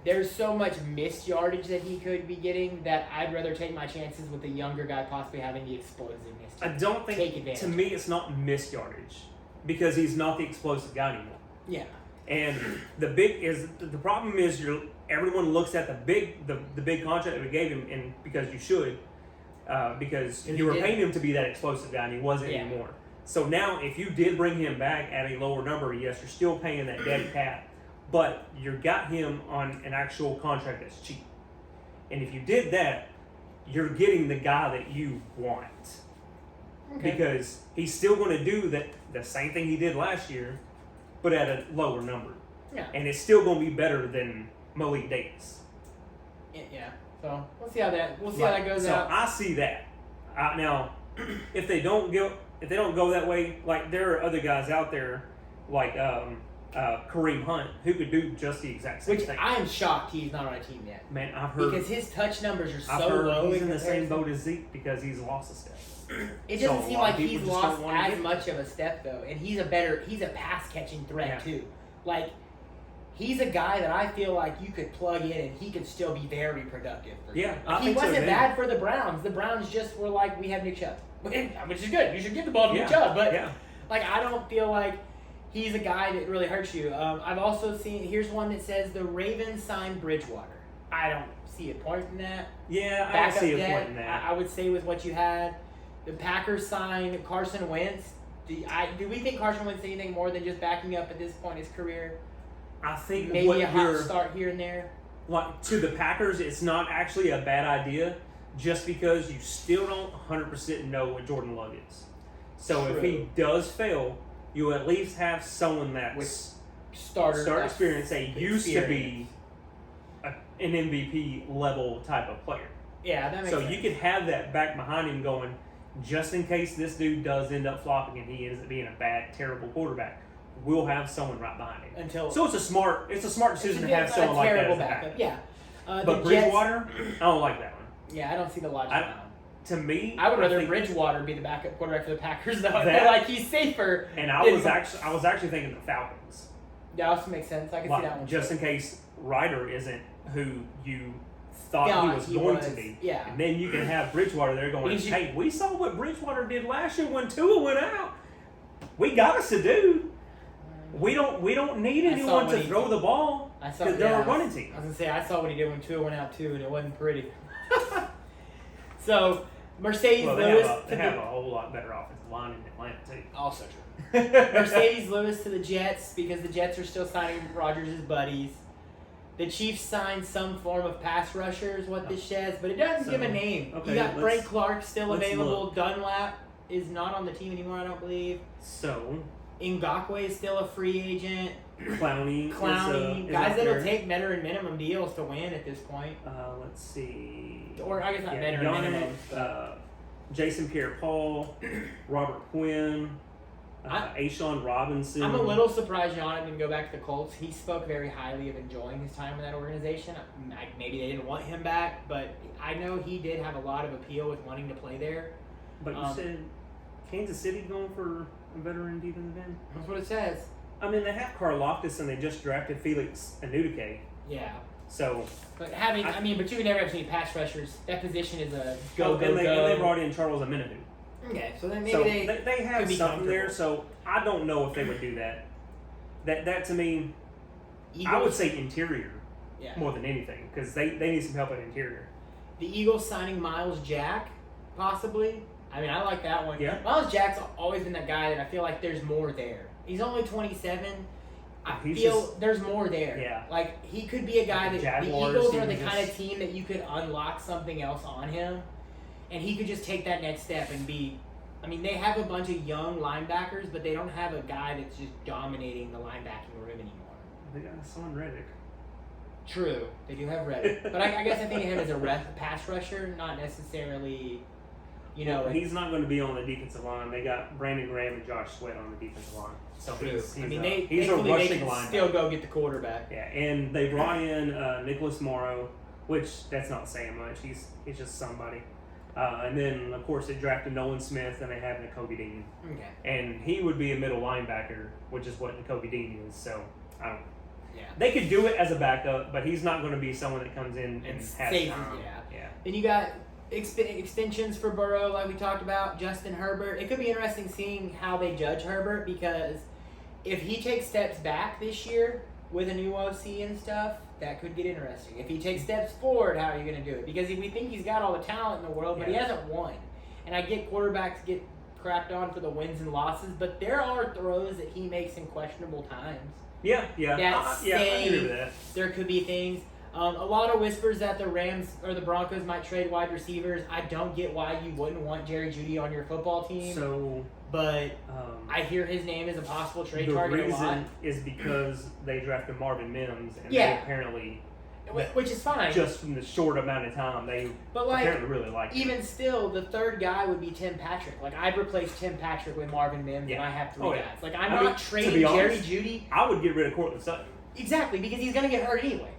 there's so much missed yardage that he could be getting that I'd rather take my chances with the younger guy possibly having the explosiveness. I don't think, take advantage. To me, it's not missed yardage because he's not the explosive guy anymore. Yeah. And the problem is everyone looks at the big contract that we gave him, and because you should, because you were paying him to be that explosive guy, and he wasn't anymore. So now, if you did bring him back at a lower number, yes, you're still paying that dead cap, but you got him on an actual contract that's cheap. And if you did that, you're getting the guy that you want. Okay. Because he's still going to do the same thing he did last year, but at a lower number. Yeah. And it's still going to be better than Malik Davis. Yeah. So we'll see how that goes out. So I see that. Now, if they don't go that way, like there are other guys out there, like Kareem Hunt, who could do just the exact same thing. I am shocked he's not on a team yet. Man, I've heard because his touch numbers are so low. He's in the same boat as Zeke because he's lost a step. It doesn't seem like he's lost as much of a step though, and he's a pass catching threat too. Like he's a guy that I feel like you could plug in and he could still be very productive. He wasn't bad for the Browns. The Browns just were like, we have Nick Chubb, which is good. You should give the ball to Nick Chubb, but like I don't feel like he's a guy that really hurts you. I've also seen here's one that says the Ravens signed Bridgewater. I don't see a point in that. Yeah, I don't see a point in that. I would say with what you had. The Packers signed Carson Wentz. Do we think Carson Wentz is anything more than just backing up at this point in his career? I think maybe a hot start here and there. Like to the Packers, it's not actually a bad idea, just because you still don't 100% know what Jordan Love is. So if he does fail, you at least have someone that's with start experience that used to be an MVP level type of player. Yeah, that makes sense. So you could have that back behind him going, just in case this dude does end up flopping and he ends up being a bad, terrible quarterback, we'll have someone right behind him. So it's a smart decision to have someone like that as a backup. Yeah. But Bridgewater, I don't like that one. Yeah, I don't see the logic. To me, I would rather Bridgewater be the backup quarterback for the Packers, though. I feel like he's safer. And I was actually thinking the Falcons. That also makes sense. I can see that one. Just in case Ryder isn't who you thought he was going to be. Yeah. And then you can have Bridgewater there going, hey, we saw what Bridgewater did last year when Tua went out. We got us a dude. We don't need anyone to throw the ball because they're a running team. I was going to say, I saw what he did when Tua went out too, and it wasn't pretty. So, Mercedes Lewis. They have a whole lot better offensive line in Atlanta too. Also true. Mercedes Lewis to the Jets because the Jets are still signing Rodgers' buddies. The Chiefs signed some form of pass rusher is what this says, but it doesn't give a name. Okay, you got Frank Clark still available. Look. Dunlap is not on the team anymore, I don't believe. So Ngakoue is still a free agent. Clowney. Guys that'll take veteran minimum deals to win at this point. Let's see. Or I guess not veteran minimum. Jason Pierre-Paul, Robert Quinn. A'Shawn Robinson. I'm a little surprised Giannis didn't go back to the Colts. He spoke very highly of enjoying his time in that organization. Maybe they didn't want him back, but I know he did have a lot of appeal with wanting to play there. But you said Kansas City going for a veteran defensive end? That's what it says. I mean, they have Karlaftis and they just drafted Felix Anudike. Yeah. So, but but you can never have seen pass rushers. That position is a and they brought in Charles Omenihu. Okay, so then maybe they have something there. So I don't know if they would do that. That to me, Eagles, I would say interior more than anything because they need some help at interior. The Eagles signing Miles Jack, possibly. I mean, I like that one. Yeah. Miles Jack's always been that guy that I feel like there's more there. He's only 27. There's more there. Yeah. Like, he could be a guy that Jaguars, the Eagles are the kind of team that you could unlock something else on him, and he could just take that next step and be. I mean, they have a bunch of young linebackers, but they don't have a guy that's just dominating the linebacking room anymore. They got Hassan Reddick. True, they do have Reddick, but I guess I think of him as a pass rusher, not necessarily. He's not going to be on the defensive line. They got Brandon Graham and Josh Sweat on the defensive line. So he's a rushing linebacker. Still go get the quarterback. Yeah, and they brought in Nicholas Morrow, which that's not saying much. He's just somebody. And then of course they drafted Nolan Smith, and they have Nakobe Dean. Okay. And he would be a middle linebacker, which is what Nakobe Dean is. So I don't. Yeah. They could do it as a backup, but he's not going to be someone that comes in and has saves. time. Yeah. Then you got extensions for Burrow, like we talked about. Justin Herbert. It could be interesting seeing how they judge Herbert, because if he takes steps back this year with a new OC and stuff, that could get interesting. If he takes steps forward, how are you going to do it? Because we think he's got all the talent in the world, but he hasn't won. And I get quarterbacks get crapped on for the wins and losses, but there are throws that he makes in questionable times. Yeah. I agree with that. There could be things. A lot of whispers that the Rams or the Broncos might trade wide receivers. I don't get why you wouldn't want Jerry Jeudy on your football team. But I hear his name as a possible trade target a lot. The reason is because they drafted Marvin Mims, and they apparently, which is fine, just from the short amount of time they apparently really like him. Even still, the third guy would be Tim Patrick. Like, I'd replace Tim Patrick with Marvin Mims, and I have three guys. Like, I'm not trading Jerry Jeudy. I would get rid of Cortland Sutton. Exactly, because he's going to get hurt anyway.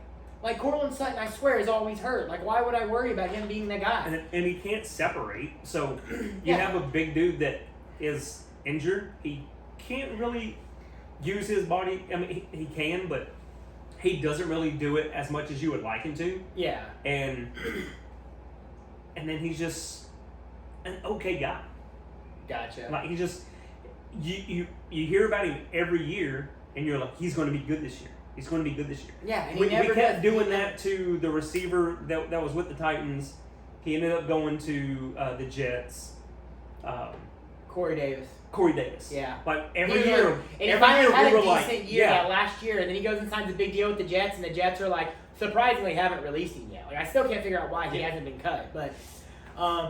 Like, Cortland Sutton, I swear, is always hurt. Like, why would I worry about him being the guy? And he can't separate. So you have a big dude that is injured. He can't really use his body. I mean, he can, but he doesn't really do it as much as you would like him to. Yeah. And then he's just an okay guy. Gotcha. Like, he just you hear about him every year, and you're like, he's going to be good this year. He's going to be good this year. Yeah, and we kept doing that to the receiver that was with the Titans. He ended up going to the Jets. Corey Davis. Yeah. Like every year. And he finally had a decent year that last year, and then he goes and signs a big deal with the Jets, and the Jets are like, surprisingly haven't released him yet. Like, I still can't figure out why he hasn't been cut, but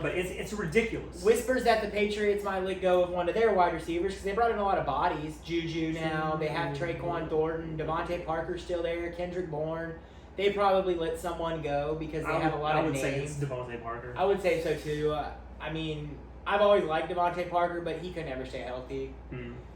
it's ridiculous. Whispers that the Patriots might let go of one of their wide receivers because they brought in a lot of bodies. Juju now. They have Traquan Thornton. Devontae Parker's still there. Kendrick Bourne. They probably let someone go because they have a lot of names. I would say it's Devontae Parker. I would say so too. I mean, I've always liked Devontae Parker, but he could never stay healthy.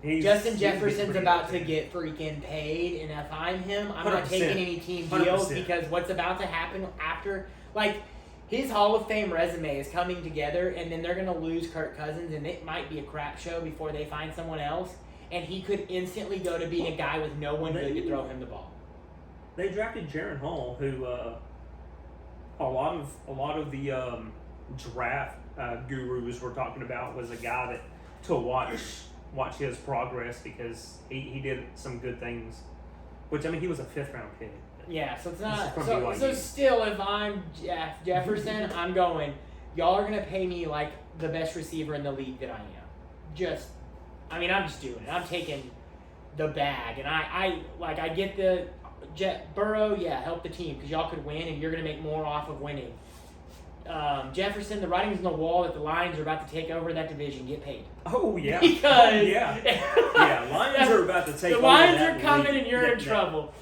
Justin Jefferson's about to get freaking paid, and if I'm him, I'm not taking any team deals 100%. Because what's about to happen after, like, his Hall of Fame resume is coming together, and then they're going to lose Kirk Cousins, and it might be a crap show before they find someone else, and he could instantly go to being a guy with no one good to throw him the ball. They drafted Jaron Hall, who a lot of the draft gurus were talking about was a guy that to watch his progress because he did some good things. Which, I mean, he was a 5th round pick. Yeah, so it's not. So still, if I'm Jefferson, I'm going, y'all are going to pay me like the best receiver in the league that I am. I'm just doing it. I'm taking the bag. And I get the Burrow, help the team because y'all could win and you're going to make more off of winning. Jefferson, the writing's on the wall that the Lions are about to take over that division. Get paid. Oh, yeah. Because Lions are about to take over. The Lions are coming and you're in trouble.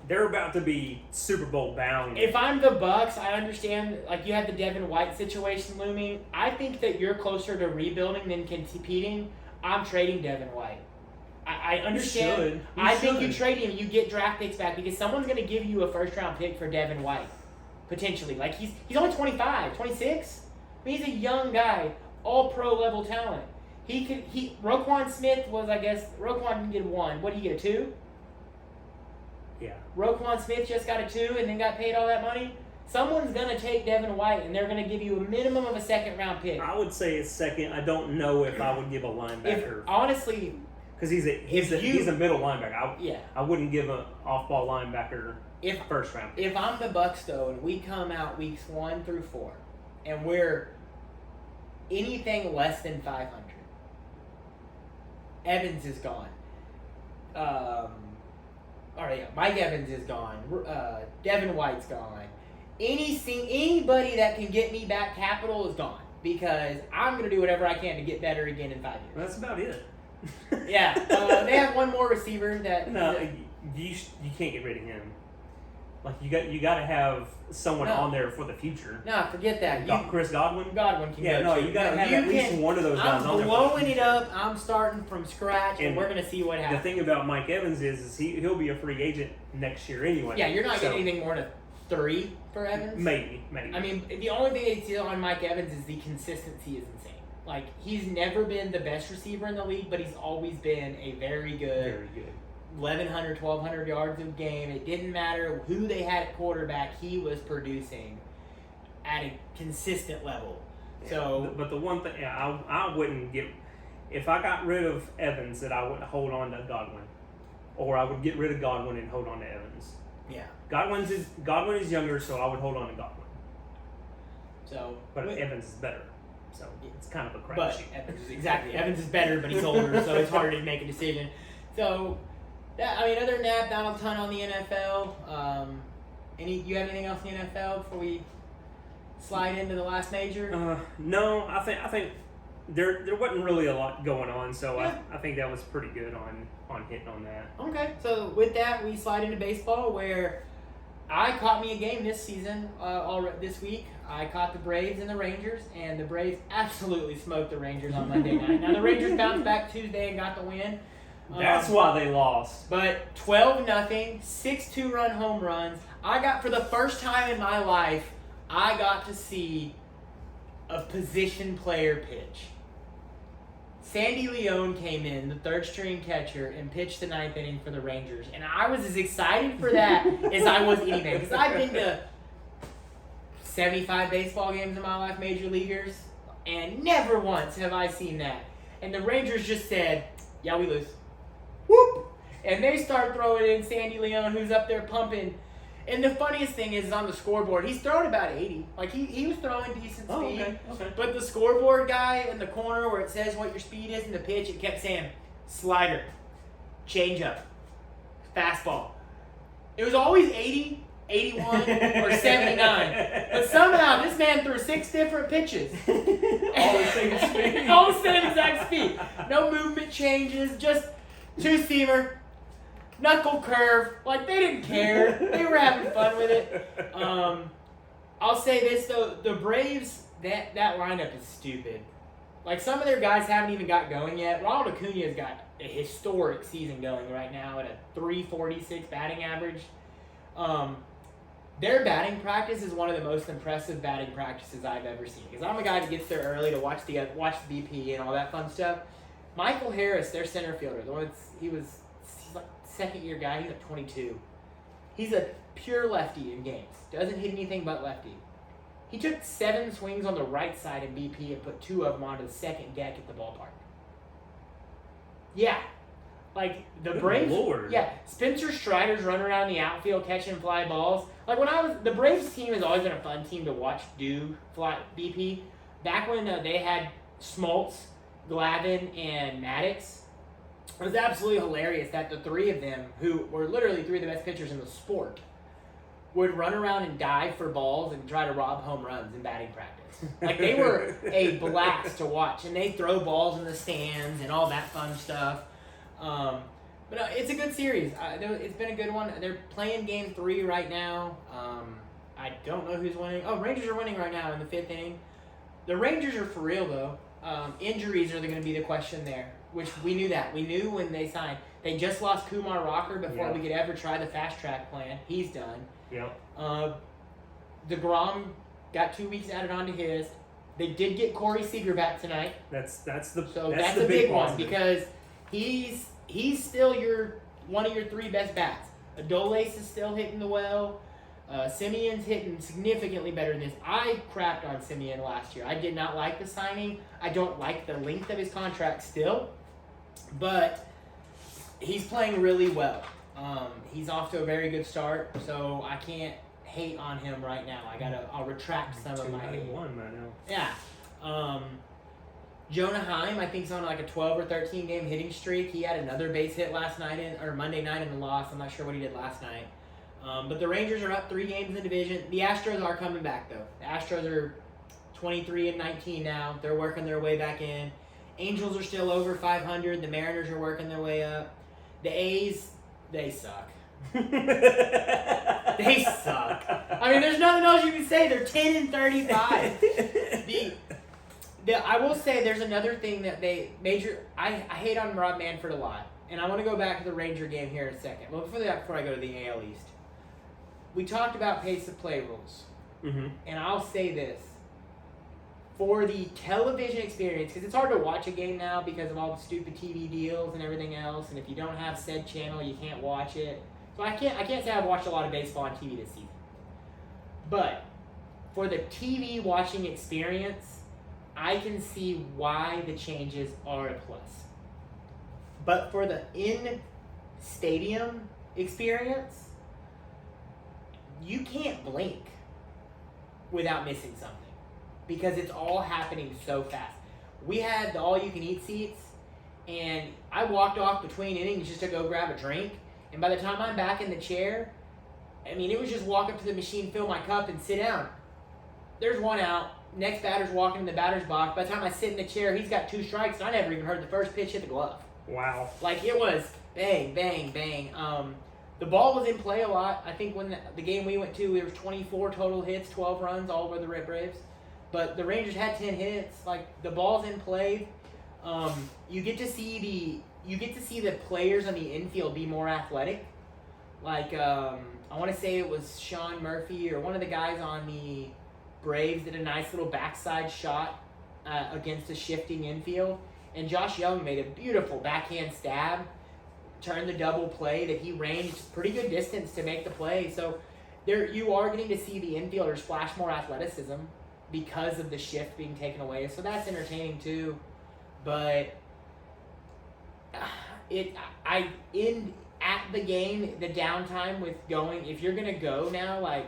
They're about to be Super Bowl bound. If I'm the Bucks, I understand, like, you had the Devin White situation looming. I think that you're closer to rebuilding than competing. I'm trading Devin White. I understand. I think you trade him, you get draft picks back because someone's going to give you a first-round pick for Devin White, potentially. Like, he's only 25, 26. I mean, he's a young guy, all-pro level talent. Roquan Smith was, I guess, Roquan didn't get 1. What did he get, a 2? Yeah. Roquan Smith just got a 2 and then got paid all that money. Someone's going to take Devin White, and they're going to give you a minimum of a second-round pick. I would say it's second. I don't know if I would give a linebacker. Honestly... Because he's a middle linebacker. I wouldn't give an off-ball linebacker first round. If I'm the Bucs, though, and we come out weeks 1 through 4, and we're anything less than 500, Evans is gone. Mike Evans is gone. Devin White's gone. Anybody that can get me back capital is gone because I'm going to do whatever I can to get better again in 5 years. Well, that's about it. Yeah, they have one more receiver that. No, you can't get rid of him. Like you got to have someone on there for the future. No, forget that. Chris Godwin. Godwin can go. You got to have at least one of those guys on there. I'm blowing it up. I'm starting from scratch, and we're gonna see what happens. The thing about Mike Evans is he'll be a free agent next year anyway. Yeah, you're not getting anything more than 3 for Evans. Maybe. I mean, the only thing they see on Mike Evans is the consistency is insane. Like, he's never been the best receiver in the league, but he's always been a very good 1,100, 1,200 yards a game. It didn't matter who they had at quarterback. He was producing at a consistent level. So, but the one thing, I wouldn't get, if I got rid of Evans, that I wouldn't hold on to Godwin. Or I would get rid of Godwin and hold on to Evans. Yeah. Godwin is younger, so I would hold on to Godwin. But Evans is better. So it's kind of a crapshoot. Evans is better, but he's older, so it's harder to make a decision. So, other than that, not a ton on the NFL. You have anything else in the NFL before we slide into the last major? No, I think there wasn't really a lot going on, so yeah. I think that was pretty good on hitting on that. Okay, so with that, we slide into baseball, where I caught me a game this season, this week. I caught the Braves and the Rangers, and the Braves absolutely smoked the Rangers on Monday night. Now, the Rangers bounced back Tuesday and got the win. That's why they lost. But 12-0, 6 2-run home runs. For the first time in my life, I got to see a position player pitch. Sandy Leone came in, the third-string catcher, and pitched the 9th inning for the Rangers. And I was as excited for that as I was anything. Because I've been to 75 baseball games in my life, major leaguers, and never once have I seen that. And the Rangers just said, yeah, we lose. Whoop! And they start throwing in Sandy Leone, who's up there pumping. And the funniest thing is on the scoreboard, he's throwing about 80. Like, he was throwing decent speed. Okay. But the scoreboard guy in the corner where it says what your speed is in the pitch, it kept saying, slider, changeup, fastball. It was always 80, 81, or 79. But somehow this man threw 6 different pitches. All the same speed. All the same exact speed. No movement changes, just 2-seamer. Knuckle curve. Like, they didn't care. They were having fun with it. I'll say this, though. The Braves, that lineup is stupid. Like, some of their guys haven't even got going yet. Ronald Acuna's got a historic season going right now at a .346 batting average. Their batting practice is one of the most impressive batting practices I've ever seen. Because I'm a guy that gets there early to watch the BP and all that fun stuff. Michael Harris, their center fielder, he's like second-year guy. He's like 22. He's a pure lefty in games. Doesn't hit anything but lefty. He took 7 swings on the right side in BP and put 2 of them onto the second deck at the ballpark. Yeah. Like, the Braves. Lord. Yeah. Spencer Strider's running around the outfield catching fly balls. Like, the Braves team has always been a fun team to watch do fly BP. Back when they had Smoltz, Glavine, and Maddox, it was absolutely hilarious that the 3 of them, who were literally 3 of the best pitchers in the sport, would run around and dive for balls and try to rob home runs in batting practice. Like, they were a blast to watch, and they throw balls in the stands and all that fun stuff. But it's a good series. It's been a good one. They're playing game 3 right now. I don't know who's winning. Oh, Rangers are winning right now in the 5th inning. The Rangers are for real, though. Injuries are going to be the question there, which we knew that. We knew when they signed. They just lost Kumar Rocker before we could ever try the fast track plan. He's done. Yep. DeGrom got 2 weeks added onto his. They did get Corey Seager back tonight. That's a big one because he's still one of your 3 best bats. Adolis is still hitting the well. Simeon's hitting significantly better than this. I crapped on Simeon last year. I did not like the signing. I don't like the length of his contract still, but he's playing really well. He's off to a very good start, so I can't hate on him right now. I'll retract some of my hate. 291 right now. Yeah. Jonah Heim, I think, is on like a 12 or 13 game hitting streak. He had another base hit Monday night in the loss. I'm not sure what he did last night. But the Rangers are up 3 games in the division. The Astros are coming back, though. The Astros are 23-19 now. They're working their way back in. Angels are still over 500. The Mariners are working their way up. The A's, they suck. They suck. I mean, there's nothing else you can say. They're 10-35. I will say there's another thing that I hate on Rob Manfred a lot. And I want to go back to the Ranger game here in a second. Well, before I go to the AL East. We talked about pace of play rules. Mm-hmm. And I'll say this. For the television experience, because it's hard to watch a game now because of all the stupid TV deals and everything else, and if you don't have said channel, you can't watch it. So I can't say I've watched a lot of baseball on TV this season. But for the TV watching experience, I can see why the changes are a plus. But for the in-stadium experience, you can't blink without missing something because it's all happening so fast. We had the all-you-can-eat seats, and I walked off between innings just to go grab a drink, and by the time I'm back in the chair, I mean, it was just walk up to the machine, fill my cup, and sit down. There's 1 out. Next batter's walking in the batter's box. By the time I sit in the chair, he's got 2 strikes, and I never even heard the first pitch hit the glove. Wow. Like, it was bang, bang, bang. The ball was in play a lot. I think when the game we went to, there was 24 total hits, 12 runs, all over the Red Braves. But the Rangers had 10 hits. Like, the ball's in play. You get to see the players on the infield be more athletic. Like, I want to say it was Sean Murphy or one of the guys on the Braves did a nice little backside shot against a shifting infield. And Josh Young made a beautiful backhand stab, turned the double play that he ranged pretty good distance to make the play. So you are getting to see the infielders flash more athleticism because of the shift being taken away. So that's entertaining too. But at the game, the downtime with going, if you're gonna go now, like,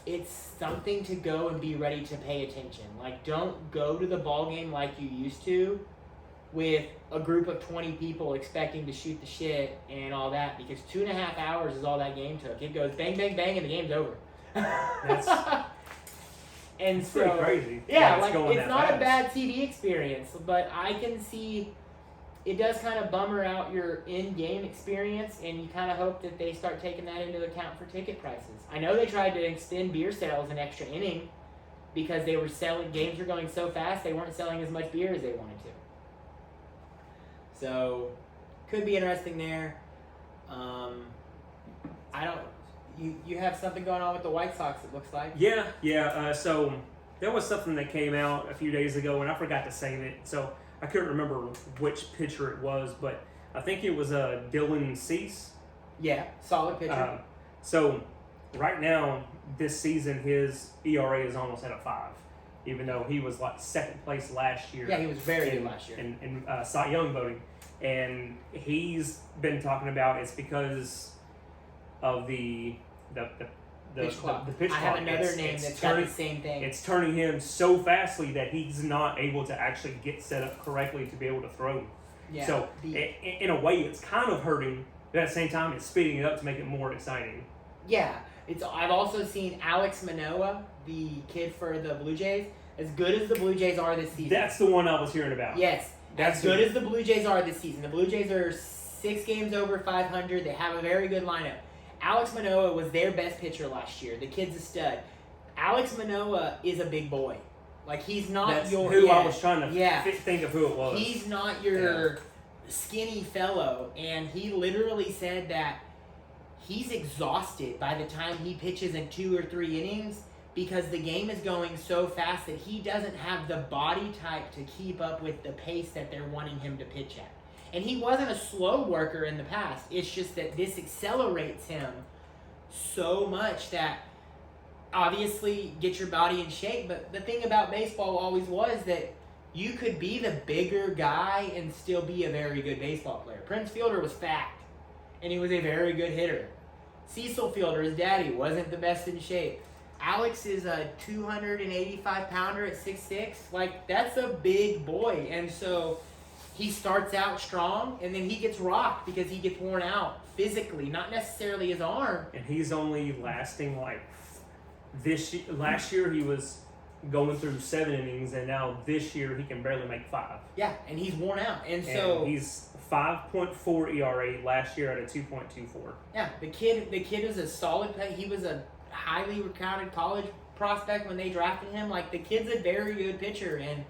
it's something to go and be ready to pay attention. Like, don't go to the ball game like you used to with a group of 20 people expecting to shoot the shit and all that, because 2.5 hours is all that game took. It goes bang, bang, bang, and the game's over. It's pretty crazy. Yeah, like, it's not a bad TV experience, but I can see it does kind of bummer out your in-game experience, and you kind of hope that they start taking that into account for ticket prices. I know they tried to extend beer sales an extra inning because they were selling, games were going so fast, they weren't selling as much beer as they wanted to. So, could be interesting there. You have something going on with the White Sox, it looks like. Yeah. So there was something that came out a few days ago, and I forgot to save it. So I couldn't remember which pitcher it was, but I think it was Dylan Cease. Yeah, solid pitcher. So right now, this season, his ERA is almost at a 5, even though he was like second place last year. Yeah, he was very good last year. In Cy Young voting. And he's been talking about it's because of the pitch clock. The pitch I clock. have another name that's got the same thing. It's turning him so fastly that he's not able to actually get set up correctly to be able to throw. Yeah, so in a way, it's kind of hurting, but at the same time, it's speeding it up to make it more exciting. Yeah, I've also seen Alex Manoah, the kid for the Blue Jays, as good as the Blue Jays are this season. That's the one I was hearing about. Yes, as good as the Blue Jays are this season. The Blue Jays are 6 games over 500. They have a very good lineup. Alex Manoah was their best pitcher last year. The kid's a stud. Alex Manoah is a big boy. Like, he's not That's your... who yeah, I was trying to yeah. think of who it was. He's not your skinny fellow, and he literally said that he's exhausted by the time he pitches in 2 or 3 innings because the game is going so fast that he doesn't have the body type to keep up with the pace that they're wanting him to pitch at. And he wasn't a slow worker in the past. It's just that this accelerates him so much that obviously get your body in shape. But the thing about baseball always was that you could be the bigger guy and still be a very good baseball player. Prince Fielder was fat, and he was a very good hitter. Cecil Fielder, his daddy, wasn't the best in shape. Alex is a 285-pounder at 6'6". Like, that's a big boy. And so he starts out strong, and then he gets rocked because he gets worn out physically, not necessarily his arm. And he's only lasting like last year he was going through 7 innings, and now this year he can barely make 5. Yeah, and he's worn out, and so he's 5.4 ERA last year at a 2.24. Yeah, the kid is a solid play. He was a highly recounted college prospect when they drafted him. Like, the kid's a very good pitcher, and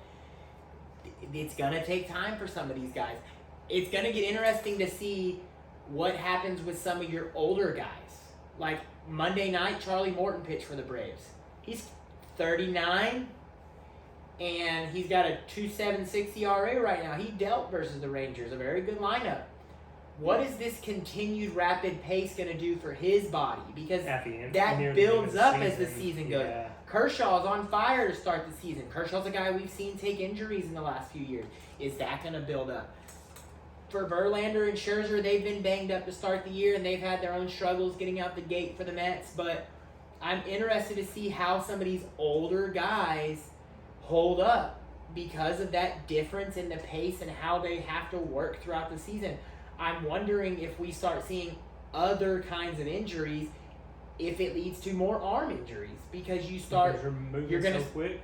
it's gonna take time for some of these guys. It's gonna get interesting to see what happens with some of your older guys. Like, Monday night, Charlie Morton pitched for the Braves. He's 39, and he's got a 2.76 ERA right now. He dealt versus the Rangers, a very good lineup. What is this continued rapid pace going to do for his body? Because that builds up as the season goes. Yeah. Kershaw's on fire to start the season. Kershaw's a guy we've seen take injuries in the last few years. Is that going to build up? For Verlander and Scherzer, they've been banged up to start the year, and they've had their own struggles getting out the gate for the Mets. But I'm interested to see how some of these older guys hold up because of that difference in the pace and how they have to work throughout the season. I'm wondering if we start seeing other kinds of injuries, if it leads to more arm injuries, because you're gonna quick.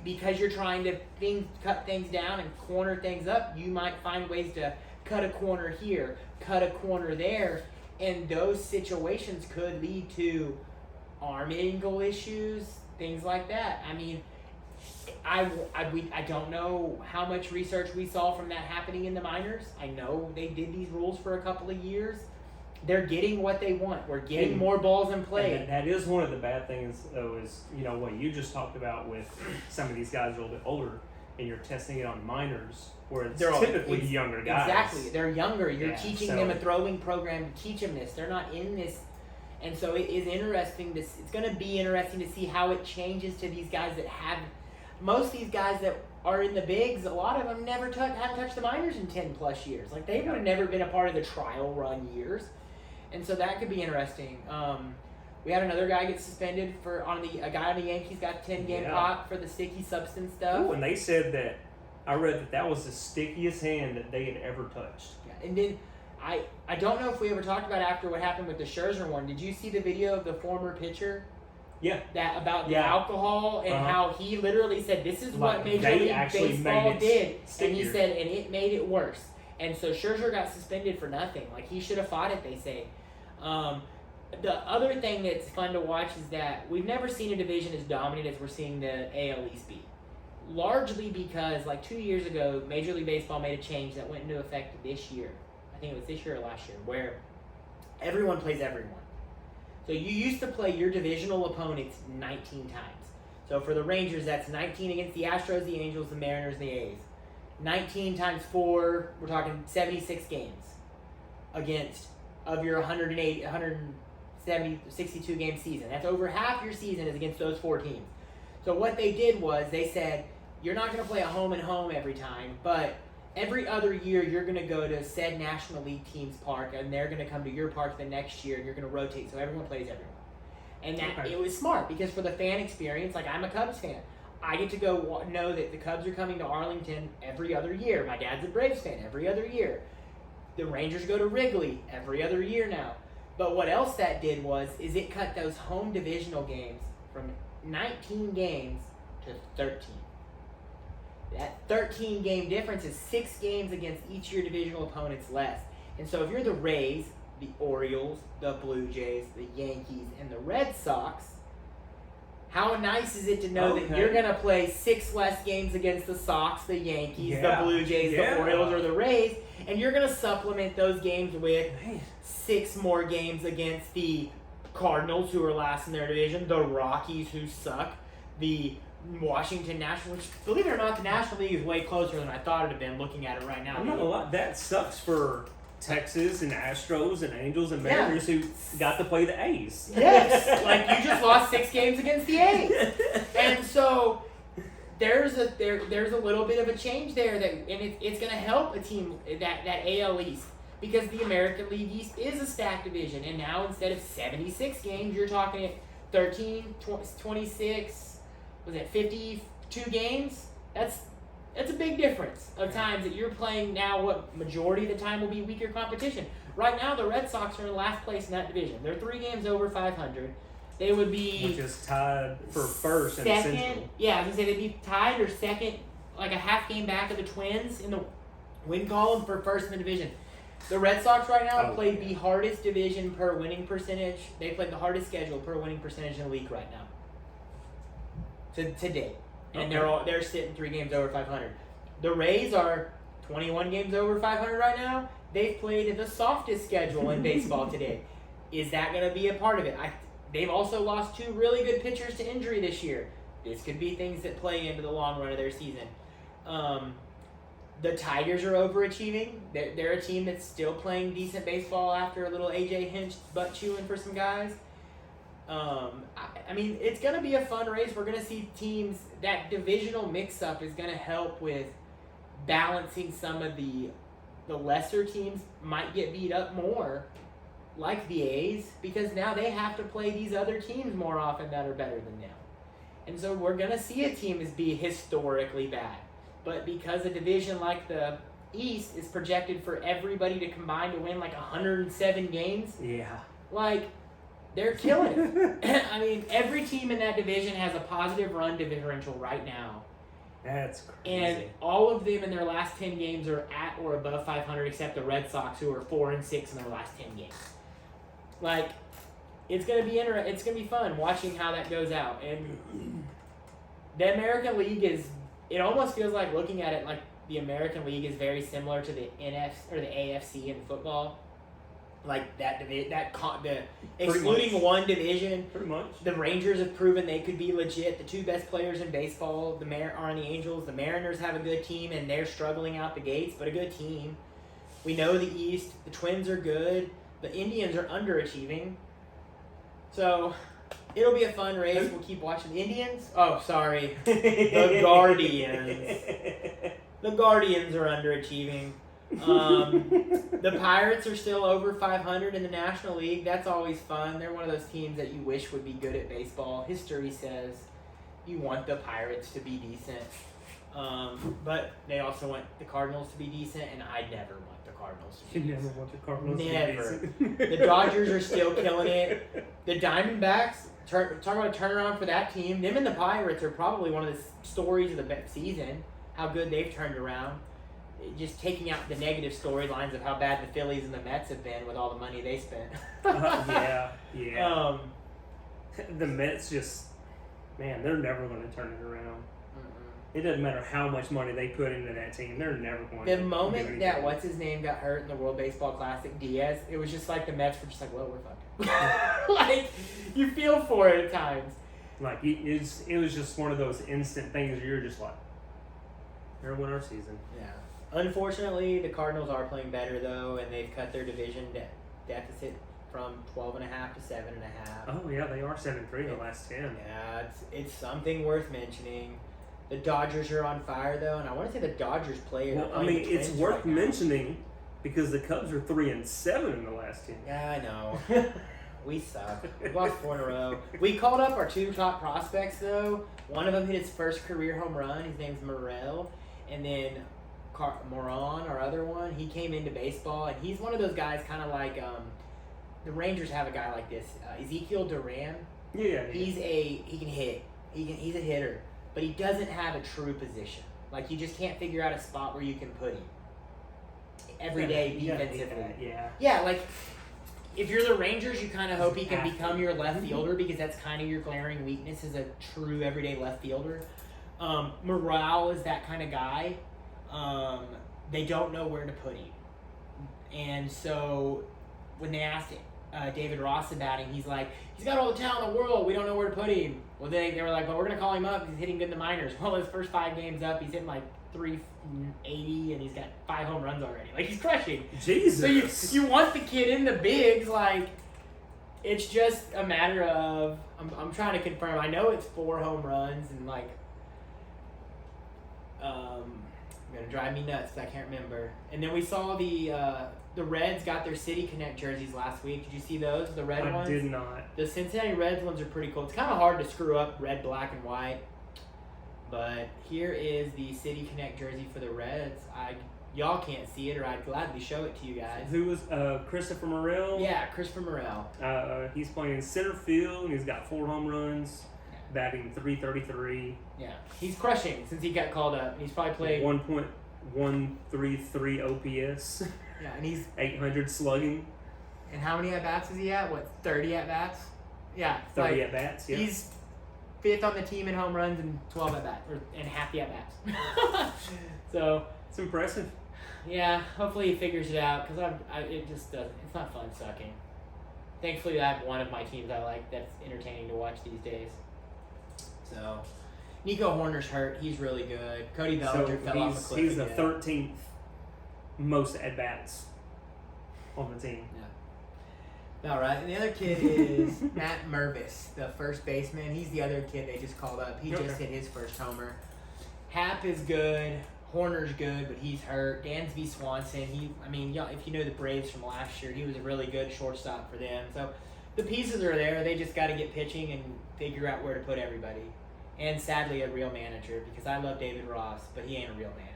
Because you're trying to cut things down and corner things up. You might find ways to cut a corner here, cut a corner there, and those situations could lead to arm angle issues, things like that. I mean, I don't know how much research we saw from that happening in the minors. I know they did these rules for a couple of years. They're getting what they want. We're getting more balls in play. And that is one of the bad things, though, is, you know, what you just talked about with some of these guys are a little bit older, and you're testing it on minors, where it's typically younger guys. Exactly. They're younger. You're teaching them a throwing program to teach them this. They're not in this. And so it is interesting. It's going to be interesting to see how it changes to these guys that have... Most of these guys that are in the bigs, a lot of them haven't touched the minors in 10 plus years. Like, they would have never been a part of the trial run years. And so that could be interesting. We had another guy get suspended a guy on the Yankees got 10-game pot for the sticky substance stuff. Ooh, and they said that, I read that was the stickiest hand that they had ever touched. Yeah, and then I don't know if we ever talked about after what happened with the Scherzer one. Did you see the video of the former pitcher? Yeah. That about the alcohol and how he literally said, this is what Major League Baseball did. And he said, and it made it worse. And so Scherzer got suspended for nothing. Like, he should have fought it, they say. The other thing that's fun to watch is that we've never seen a division as dominant as we're seeing the AL East be. Largely because, like, 2 years ago, Major League Baseball made a change that went into effect this year. I think it was this year or last year, where everyone plays everyone. So you used to play your divisional opponents 19 times. So for the Rangers, that's 19 against the Astros, the Angels, the Mariners, the A's. 19 times 4, we're talking 76 games against of your 62 game season. That's over half your season is against those 4 teams. So what they did was they said, you're not going to play a home and home every time, but every other year you're going to go to said National League team's park, and they're going to come to your park the next year, and you're going to rotate so everyone plays everyone. And that it was smart, because for the fan experience, like, I'm a Cubs fan. I get to go know that the Cubs are coming to Arlington every other year. My dad's a Braves fan every other year. The Rangers go to Wrigley every other year now. But what else that did is it cut those home divisional games from 19 games to 13. That 13-game difference is 6 games against each of your divisional opponents less. And so if you're the Rays, the Orioles, the Blue Jays, the Yankees, and the Red Sox, How nice is it to know that you're going to play 6 less games against the Sox, the Yankees, the Blue Jays, the Orioles, or the Rays, and you're going to supplement those games with 6 more games against the Cardinals, who are last in their division, the Rockies, who suck, the Washington Nationals, which, believe it or not, the National League is way closer than I thought it would have been looking at it right now. I'm not gonna lie, that sucks for Texas and Astros and Angels and Mariners who got to play the A's. Yes, like you just lost 6 games against the A's, and so there's a little bit of a change there it's going to help a team that AL East, because the American League East is a stacked division, and now instead of 76 games, you're talking 13, 26, was it 52 games? That's a big difference of times that you're playing now. What majority of the time will be weaker competition. Right now, the Red Sox are in last place in that division. They're 3 games over 500. They would be which is tied for first in the Central. Yeah, I was gonna say they'd be tied or second, like a half game back of the Twins in the win column for first in the division. The Red Sox right now played the hardest division per winning percentage. They played the hardest schedule per winning percentage in the league right now. To date. And they're sitting 3 games over 500. The Rays are 21 games over 500 right now. They've played the softest schedule in baseball today. Is that going to be a part of it? They've also lost 2 really good pitchers to injury this year. This could be things that play into the long run of their season. The Tigers are overachieving. They're a team that's still playing decent baseball after a little A.J. Hinch butt chewing for some guys. I mean, it's going to be a fun race. We're going to see teams. That divisional mix-up is going to help with balancing some of the lesser teams might get beat up more, like the A's, because now they have to play these other teams more often that are better than them. And so we're going to see a team be historically bad. But because a division like the East is projected for everybody to combine to win like 107 games, like, they're killing it. I mean, every team in that division has a positive run differential right now. That's crazy. And all of them in their last 10 games are at or above 500, except the Red Sox, who are 4-6 in their last 10 games. Like, it's gonna be it's gonna be fun watching how that goes out. And the American League is. It almost feels like looking at it like the American League is very similar to the AFC in football. Like excluding one division, pretty much. The Rangers have proven they could be legit. The 2 best players in baseball are the Angels. The Mariners have a good team, and they're struggling out the gates, but a good team. We know the East. The Twins are good. The Indians are underachieving. So it'll be a fun race. We'll keep watching the Indians. Oh, sorry, the Guardians. The Guardians are underachieving. The Pirates are still over 500 in the National League. That's always fun. They're one of those teams that you wish would be good at baseball. History says you want the Pirates to be decent. But they also want the Cardinals to be decent, and I never want the Cardinals to be decent. You never want the Cardinals Never. to be decent. The Dodgers are still killing it. The Diamondbacks, talk about a turnaround for that team. Them and the Pirates are probably one of the stories of the season, how good they've turned around. Just taking out the negative storylines of how bad the Phillies and the Mets have been with all the money they spent. Yeah. The Mets man, they're never going to turn it around. It doesn't matter how much money they put into that team, they're never going to. The moment that what's-his-name got hurt in the World Baseball Classic, Diaz, it was just like the Mets were just like, well, we're fucked. Like, you feel for it at times. Like, it was just one of those instant things where you're just like, they're going to win our season. Yeah. Unfortunately, the Cardinals are playing better, though, and they've cut their division deficit from 12.5 to 7.5. Oh, yeah, they are 7-3 the last 10. Yeah, it's something worth mentioning. The Dodgers are on fire, though, and I want to say the Dodgers play. Well, I mean, it's worth mentioning because the Cubs are 3-7 in the last 10. Yeah, I know. We suck. We lost 4 in a row. We called up our 2 top prospects, though. One of them hit his first career home run. His name's Morel. And then Moran, our other one, he came into baseball, and he's one of those guys kind of like the Rangers have a guy like this. Ezekiel Duran. Yeah. He can hit. He's a hitter. But he doesn't have a true position. Like, you just can't figure out a spot where you can put him. Every day defensively. Yeah. Yeah, like, if you're the Rangers, you kind of hope he can become your left fielder because that's kind of your glaring weakness as a true everyday left fielder. Morale is that kind of guy. They don't know where to put him. And so when they asked David Ross about him, he's like, he's got all the talent in the world. We don't know where to put him. Well, they were like, well, we're going to call him up. He's hitting good in the minors. Well, his first 5 games up, he's hitting like 380, and he's got 5 home runs already. Like, he's crushing. Jesus. So you want the kid in the bigs. Like, it's just a matter of, I'm trying to confirm. I know it's 4 home runs, and like, going to drive me nuts because I can't remember. And then we saw the Reds got their City Connect jerseys last week. Did you see those? The red ones? I did not. The Cincinnati Reds ones are pretty cool. It's kind of hard to screw up red, black, and white. But here is the City Connect jersey for the Reds. Y'all can't see it, or I'd gladly show it to you guys. Who was Christopher Morel? Yeah, Christopher Morel. He's playing center field, and he's got 4 home runs, batting .333. Yeah, he's crushing since he got called up. He's probably played 1.133 OPS. Yeah, and he's 800 slugging. And how many at bats is he at? What, 30 at bats? Yeah, 30 at bats. Yeah, he's 5th on the team in home runs and 12 at bats, and half the at bats. So it's impressive. Yeah, hopefully he figures it out because it just doesn't. It's not fun sucking. Thankfully, I have one of my teams I like that's entertaining to watch these days. So, Nico Horner's hurt. He's really good. Cody Bellinger fell off a cliff. He's the 13th most at bats on the team. Yeah. All right, and the other kid is Matt Mervis, the first baseman. He's the other kid they just called up. He just hit his first homer. Hap is good. Horner's good, but he's hurt. Dansby Swanson, if you know the Braves from last year, he was a really good shortstop for them. So the pieces are there. They just got to get pitching and figure out where to put everybody. And sadly, a real manager, because I love David Ross, but he ain't a real manager.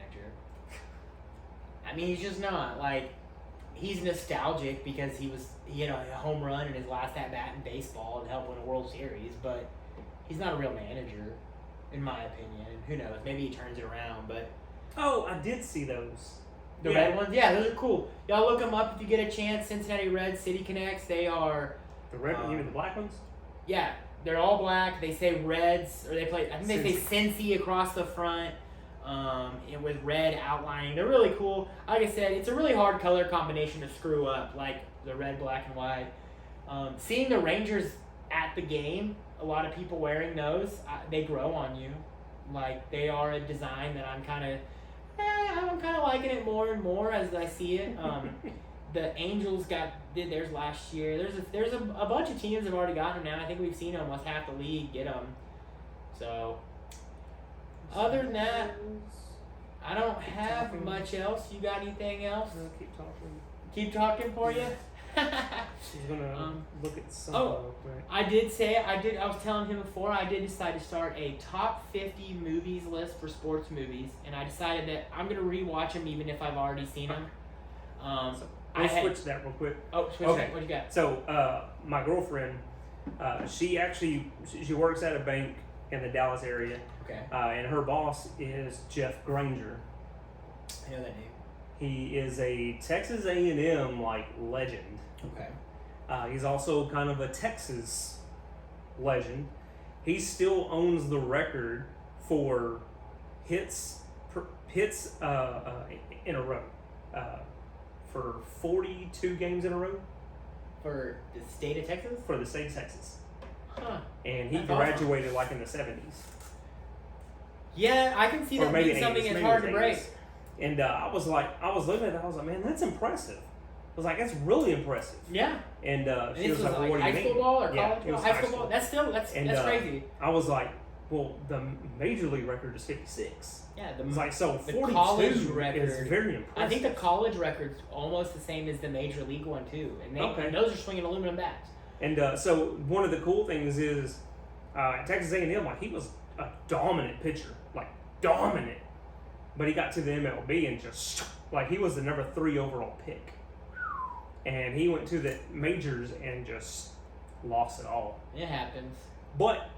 He's just not. Like, he's nostalgic because he had a home run in his last at-bat in baseball and helped win a World Series, but he's not a real manager, in my opinion. Who knows? Maybe he turns it around, but... Oh, I did see those. The red ones? Yeah, those are cool. Y'all look them up if you get a chance. Cincinnati Reds, City Connects. They are... The red you mean the black ones? Yeah. They're all black. They say Reds, or they say Cincy across the front with red outlining. They're really cool. Like I said, it's a really hard color combination to screw up, like the red, black, and white. Seeing the Rangers at the game, a lot of people wearing those, they grow on you. Like, they are a design that I'm kind of liking it more and more as I see it. The Angels did theirs last year. There's a bunch of teams that have already gotten them now. I think we've seen almost half the league get them. So, other than that, I don't have much else. You got anything else? No, keep talking. Keep talking for you? She's gonna look at some. Right. I was telling him before, I did decide to start a top 50 movies list for sports movies, and I decided that I'm gonna rewatch them even if I've already seen them. We'll switch that real quick. Oh, switch that. What you got? So, my girlfriend, she works at a bank in the Dallas area. Okay. And her boss is Jeff Granger. I know that name. He is a Texas A&M legend. Okay. He's also kind of a Texas legend. He still owns the record for hits in a row. For 42 games in a row. For the state of Texas? For the state of Texas. Huh. And he graduated in the 70s. Yeah, I can see that being something that's hard to break. And I was looking at that, I was like, man, that's impressive. I was like, that's really impressive. Yeah. And she was like, well, what do you mean? High school ball or college ball? It was high school ball? That's crazy. I was like, well, the major league record is 56. Yeah, it's like, so 42 college record is very impressive. I think the college record's almost the same as the major league one too, and those are swinging aluminum bats. And so one of the cool things is at Texas A&M, he was a dominant pitcher, dominant. But he got to the MLB and just he was the number 3 overall pick, and he went to the majors and just lost it all. It happens. But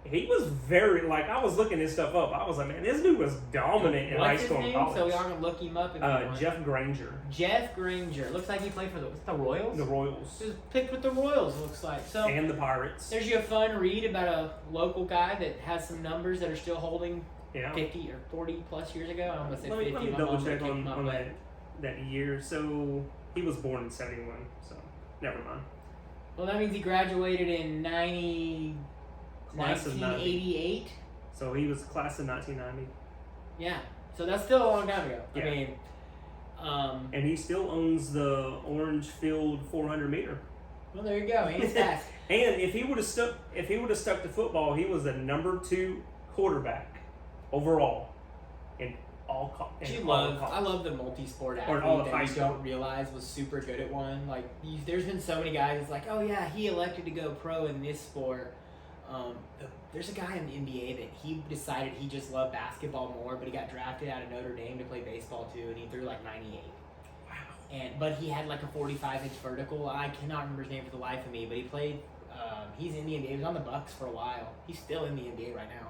he was very, like, I was looking this stuff up. I was like, man, this dude was dominant in high school and college. So we are going to look him up. If Jeff Granger. Jeff Granger. Looks like he played for the Royals? The Royals. He was picked with the Royals, looks like. So and the Pirates. There's you a fun read about a local guy that has some numbers that are still holding 50 or 40 plus years ago. I almost said 50. Let me double check on that year. So he was born in 71, so never mind. Well, that means he graduated in 1988. So he was class of 1990. Yeah, so that's still a long time ago. Yeah. I mean, and he still owns the Orange Field 400 meter. Well, there you go. He's fast. And if he would have stuck to football, he was the number 2 quarterback overall in all. I love the multi-sport athlete that you don't realize was super good at one. Like, there's been so many guys. It's like, oh yeah, he elected to go pro in this sport. There's a guy in the NBA that he decided he just loved basketball more, but he got drafted out of Notre Dame to play baseball too, and he threw like 98. Wow. But he had like a 45-inch vertical. I cannot remember his name for the life of me, but he played. He's in the NBA. He was on the Bucks for a while. He's still in the NBA right now.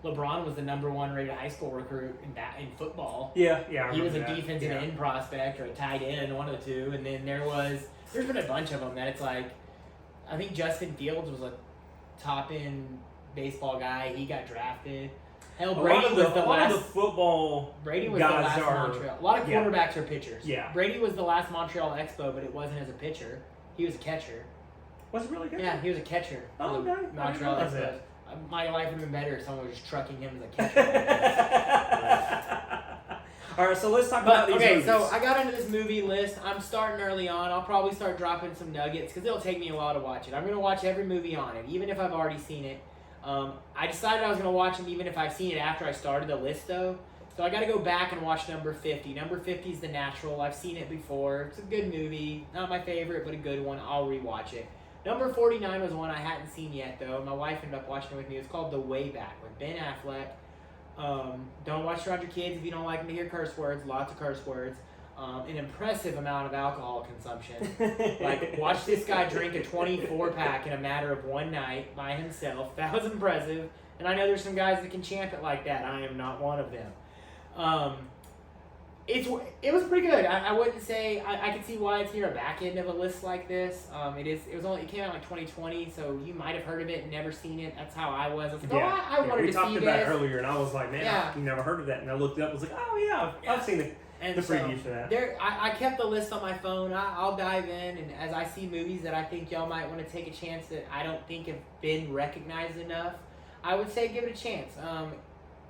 LeBron was the number 1 rated high school recruit in football. Yeah. He was a defensive end prospect or a tight end, one of the two. And then there's been a bunch of them that it's like, I think Justin Fields was a top end baseball guy. He got drafted. Hell, Brady was the last. The football Brady was the last Montreal. A lot of quarterbacks are pitchers. Yeah. Brady was the last Montreal Expo, but it wasn't as a pitcher. He was a catcher. Was it really good? Yeah, he was a catcher. Oh, okay. Montreal Expo. My life would have been better if someone was just trucking him as a catcher. All right, so let's talk about these movies. So I got into this movie list. I'm starting early on. I'll probably start dropping some nuggets because it'll take me a while to watch it. I'm going to watch every movie on it, even if I've already seen it. I decided I was going to watch it even if I've seen it after I started the list, though. So I got to go back and watch number 50. Number 50 is The Natural. I've seen it before. It's a good movie. Not my favorite, but a good one. I'll rewatch it. Number 49 was one I hadn't seen yet, though. My wife ended up watching it with me. It's called The Way Back with Ben Affleck. Don't watch it around your kids if you don't like them to hear curse words. Lots of curse words. An impressive amount of alcohol consumption. Like, watch this guy drink a 24-pack in a matter of one night by himself. That was impressive. And I know there's some guys that can champ it like that. I am not one of them. It was pretty good. I wouldn't say I could see why it's near a back end of a list like this. It came out in like 2020, so you might have heard of it and never seen it. That's how I was. I was like, I wanted to see this. We talked about it earlier, and I was like, man, I've never heard of that. And I looked it up. I was like, oh yeah, I've seen the preview for that. I kept the list on my phone. I'll dive in, and as I see movies that I think y'all might want to take a chance that I don't think have been recognized enough, I would say give it a chance.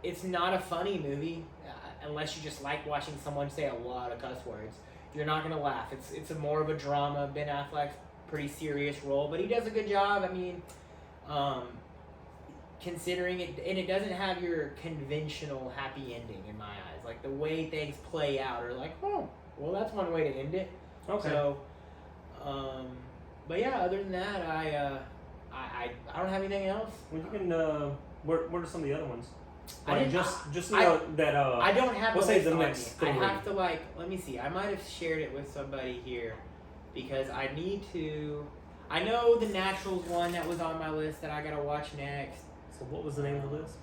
It's not a funny movie. Unless you just like watching someone say a lot of cuss words, you're not gonna laugh. It's a more of a drama. Ben Affleck's pretty serious role, but he does a good job. I mean, considering it, and it doesn't have your conventional happy ending in my eyes. Like the way things play out are like, oh, well, that's one way to end it. Okay. So, but yeah, other than that, I don't have anything else. Well, you can. What are some of the other ones? I don't have we'll the the next three. I have to let me see. I might have shared it with somebody here because I need to. I know The Natural's one that was on my list that I gotta watch next. So what was the name of the list?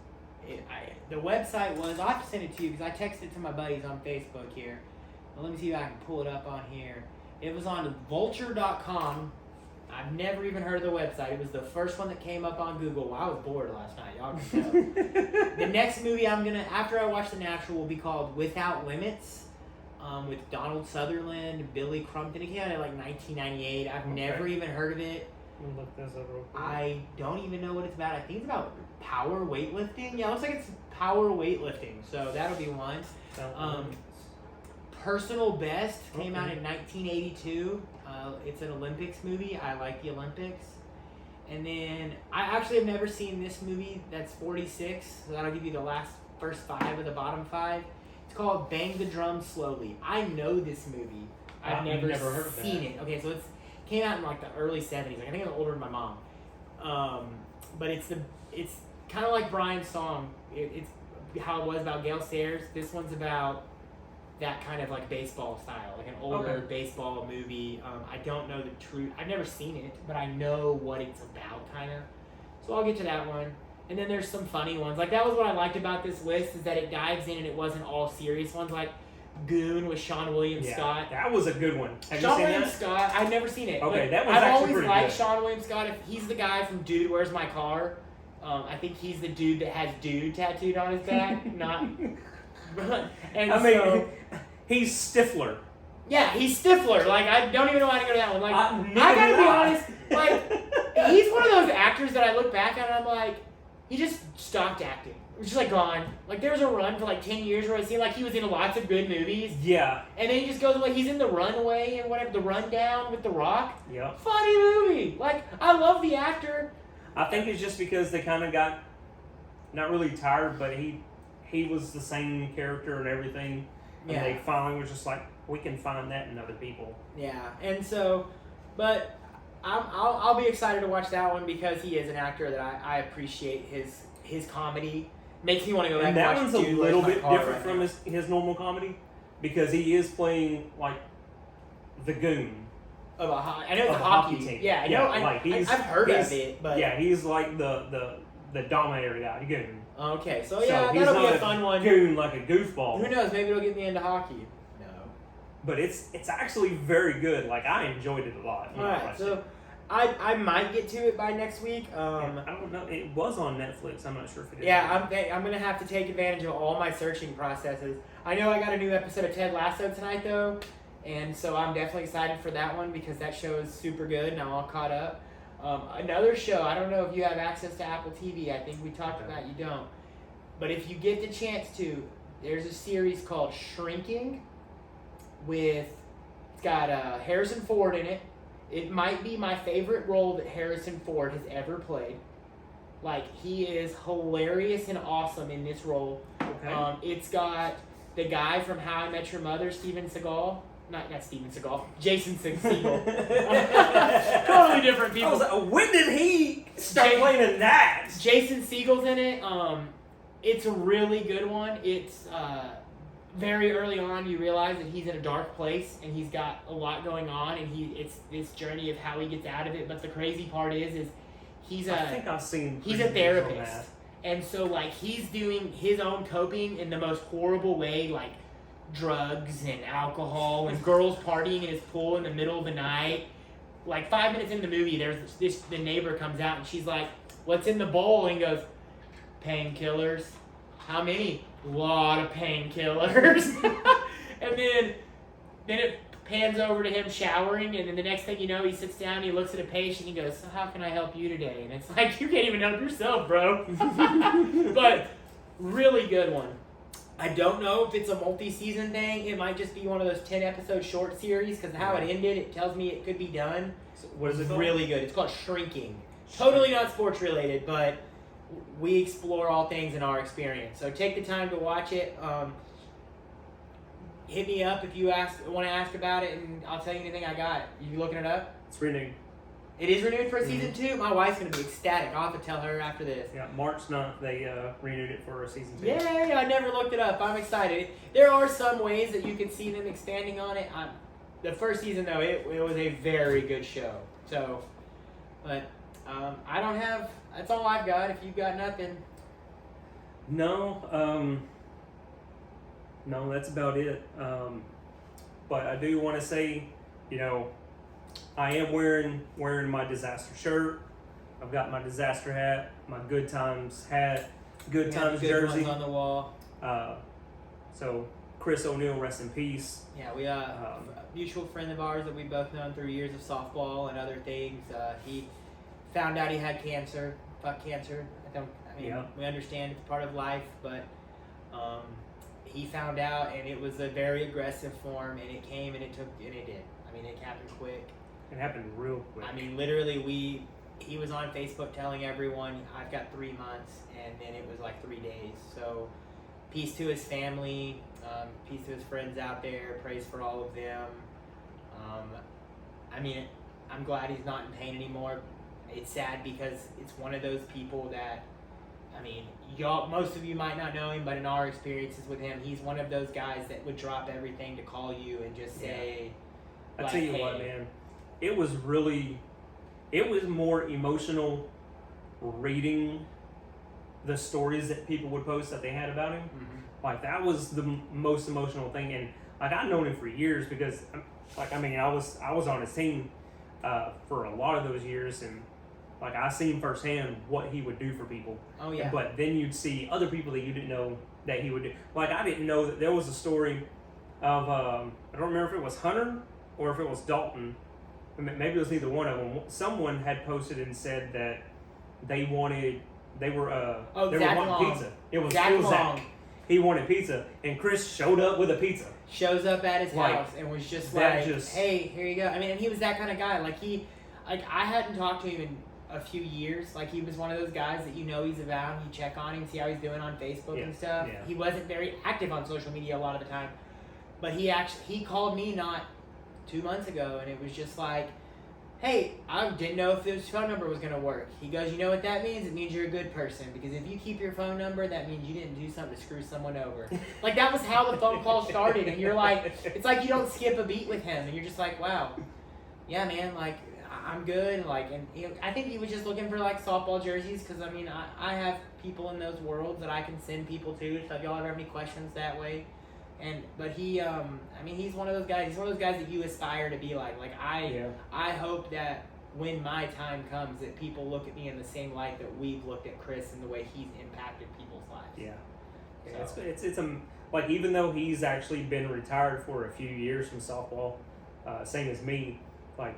The website was. I'll have to send it to you because I texted it to my buddies on Facebook here. Well, let me see if I can pull it up on here. It was on vulture.com. I've never even heard of the website. It was the first one that came up on Google. I was bored last night. Y'all can tell. The next movie after I watch The Natural, will be called Without Limits, with Donald Sutherland, Billy Crumpton. It came out in like 1998. I've never even heard of it. Let me look this up real quick. I don't even know what it's about. I think it's about power weightlifting. Yeah, it looks like it's power weightlifting. So that'll be one. Personal Best came out in 1982. It's an Olympics movie. I like the Olympics. And then I actually have never seen this movie. That's 46. So that'll give you the first 5 of the bottom 5. It's called Bang the Drum Slowly. I know this movie. I've never heard of seen it. Okay, so it came out in like the early 70s. Like, I think I was older than my mom. But it's kind of like Brian's song. It's how it was about Gale Sayers. This one's about that kind of like baseball style, like an older baseball movie. I don't know the truth. I've never seen it, but I know what it's about, kind of. So I'll get to that one. And then there's some funny ones. Like, that was what I liked about this list, is that it dives in and it wasn't all serious ones. Like Goon with Sean William Scott. That was a good one. Have Sean you seen William that? Scott, I've never seen it. Okay, but that one's I've actually always pretty liked good. Sean William Scott. He's the guy from Dude, Where's My Car? I think he's the dude that has Dude tattooed on his back. He's Stifler. Yeah, he's Stifler. Like, I don't even know how to go to that one. Like, I neither gotta do be I. honest. Like, he's one of those actors that I look back at and I'm like, he just stopped acting. It's just like gone. Like, there was a run for like 10 years where it seemed like he was in lots of good movies. Yeah. And then he just goes away. He's in The Runaway and whatever, The Rundown with The Rock. Yep. Funny movie. Like, I love the actor. I think it's just because they kind of got not really tired, but he was the same character and everything. And they finally was just like, we can find that in other people. Yeah, and so, but I'll be excited to watch that one because he is an actor that I appreciate his comedy. Makes me want to go back and watch that one's Dude, a little Where's bit My Car different right from his normal comedy because he is playing like the goon. I know it's a hockey team. Yeah, I know. I've heard of it, but yeah, he's like the dominator guy, the goon. Okay, so he's that'll be not a fun one. Goon like a goofball. Who knows? Maybe it'll get me into hockey. No, but it's actually very good. Like, I enjoyed it a lot. All right, so I might get to it by next week. I don't know. It was on Netflix. I'm not sure if it is. Yeah, I'm gonna have to take advantage of all my searching processes. I know I got a new episode of Ted Lasso tonight though, and so I'm definitely excited for that one because that show is super good and I'm all caught up. Another show, I don't know if you have access to Apple TV. I think we talked about you don't. But if you get the chance to, there's a series called Shrinking it's got Harrison Ford in it. It might be my favorite role that Harrison Ford has ever played. Like, he is hilarious and awesome in this role. Okay. It's got the guy from How I Met Your Mother, Steven Seagal. Not Steven Seagal. Jason Segel. Totally different people. I was like, when did he start playing in that? Jason Segel's in it. It's a really good one. It's very early on you realize that he's in a dark place and he's got a lot going on and it's this journey of how he gets out of it. But the crazy part is he's I think I've seen he's a therapist. And so like he's doing his own coping in the most horrible way, like drugs and alcohol and girls partying in his pool in the middle of the night. Like 5 minutes into the movie, the neighbor comes out and she's like, "What's in the bowl?" And he goes, "Painkillers." "How many?" "Lot of painkillers." And then it pans over to him showering, and then the next thing you know, he sits down, he looks at a patient, and he goes, "So how can I help you today?" And it's like, you can't even help yourself, bro. But really good one. I don't know if it's a multi-season thing. It might just be one of those 10-episode short series, because how it ended, it tells me it could be done. So what is it called? Really good. It's called Shrinking. Totally not sports related, but we explore all things in our experience. So take the time to watch it. Hit me up if you want to ask about it, and I'll tell you anything I got. You looking it up? It's renewed. It is renewed for season 2? My wife's going to be ecstatic. I'll have to tell her after this. Yeah, March 9th, they renewed it for a season 2. Yay! I never looked it up. I'm excited. There are some ways that you can see them expanding on it. The first season, though, it was a very good show. So, but I don't have... That's all I've got. If you've got nothing... No, that's about it. But I do want to say, I am wearing my disaster shirt. I've got my disaster hat, my Good Times hat, Good Times jersey on the wall. So Chris O'Neill, rest in peace. Yeah, we a mutual friend of ours that we've both known through years of softball and other things. He found out he had cancer. Fuck cancer. We understand it's part of life, but he found out, and it was a very aggressive form, and it came, and it did. It happened quick. It happened real quick. Literally, he was on Facebook telling everyone, "I've got 3 months," and then it was like 3 days. So, peace to his family, peace to his friends out there. Praise for all of them. I'm glad he's not in pain anymore. It's sad because it's one of those people that, y'all, most of you might not know him, but in our experiences with him, he's one of those guys that would drop everything to call you and just say, I tell you what, man, it was more emotional reading the stories that people would post that they had about him. Like that was the most emotional thing, and like I've known him for years because, like I mean, I was on his team for a lot of those years, and like I seen firsthand what he would do for people. Oh yeah. But then you'd see other people that you didn't know that he would do. Like I didn't know that there was a story of I don't remember if it was Hunter or if it was Dalton. Maybe it was neither one of them. Someone had posted and said that they were Zach wanting Long. pizza. It was Zach. Zach. He wanted pizza, and Chris showed up with a pizza. Shows up at his house and was just like, hey, here you go. I mean, and he was that kind of guy. Like I hadn't talked to him in a few years. Like he was one of those guys that he's around. You check on him, see how he's doing on Facebook and stuff. Yeah. He wasn't very active on social media a lot of the time, but he called me not 2 months ago, and it was just like, hey, I didn't know if this phone number was going to work. He goes, you know what that means? It means you're a good person, because if you keep your phone number, that means you didn't do something to screw someone over. Like, that was how the phone call started, and you're like, it's like you don't skip a beat with him, and you're just like, wow, yeah, man, like, I'm good, like, and I think he was just looking for, like, softball jerseys, because, I mean, I have people in those worlds that I can send people to, so if y'all ever have any questions that way. But he, I mean, he's one of those guys. He's one of those guys that you aspire to be like. Like I hope that when my time comes, that people look at me in the same light that we've looked at Chris and the way he's impacted people's lives. Yeah. So. It's like even though he's actually been retired for a few years from softball, same as me, like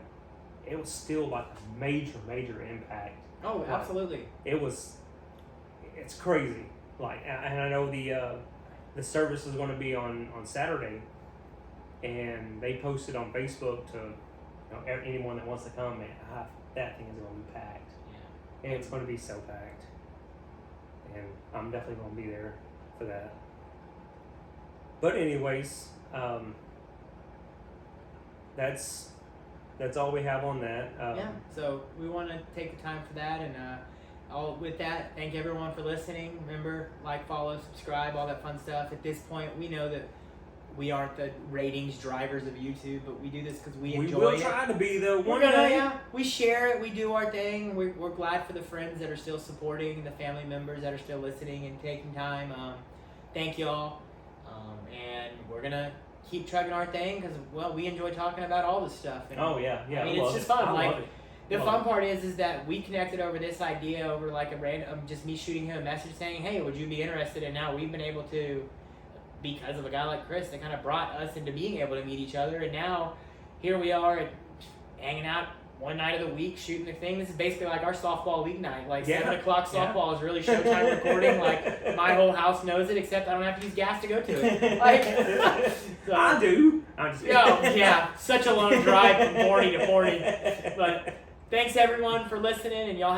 it was still like a major impact. Oh, absolutely. It's crazy. Like, and I know the service is going to be on Saturday, and they posted on Facebook to anyone that wants to come, man, that thing is going to be packed. Yeah. And it's going to be so packed. And I'm definitely going to be there for that. But anyways, that's all we have on that. Yeah, so we want to take the time for that, and with that, thank everyone for listening. Remember, like, follow, subscribe, all that fun stuff. At this point, we know that we aren't the ratings drivers of YouTube, but we do this because we enjoy it. We will try to be though. One day. Yeah. We share it. We do our thing. We're glad for the friends that are still supporting, the family members that are still listening and taking time. Thank y'all. And we're gonna keep trucking our thing because, well, we enjoy talking about all this stuff. And, oh yeah. I mean, it's just fun. Like, the Love fun part is that we connected over this idea over like a random, just me shooting him a message saying, hey, would you be interested? And now we've been able to, because of a guy like Chris, that kind of brought us into being able to meet each other. And now here we are hanging out one night of the week, shooting the thing. This is basically like our softball league night. Like 7 o'clock softball is really showtime recording. Like my whole house knows it, except I don't have to use gas to go to it. Like, so, I do. I'm just yeah, such a long drive from 40 to 40. But thanks everyone for listening, and y'all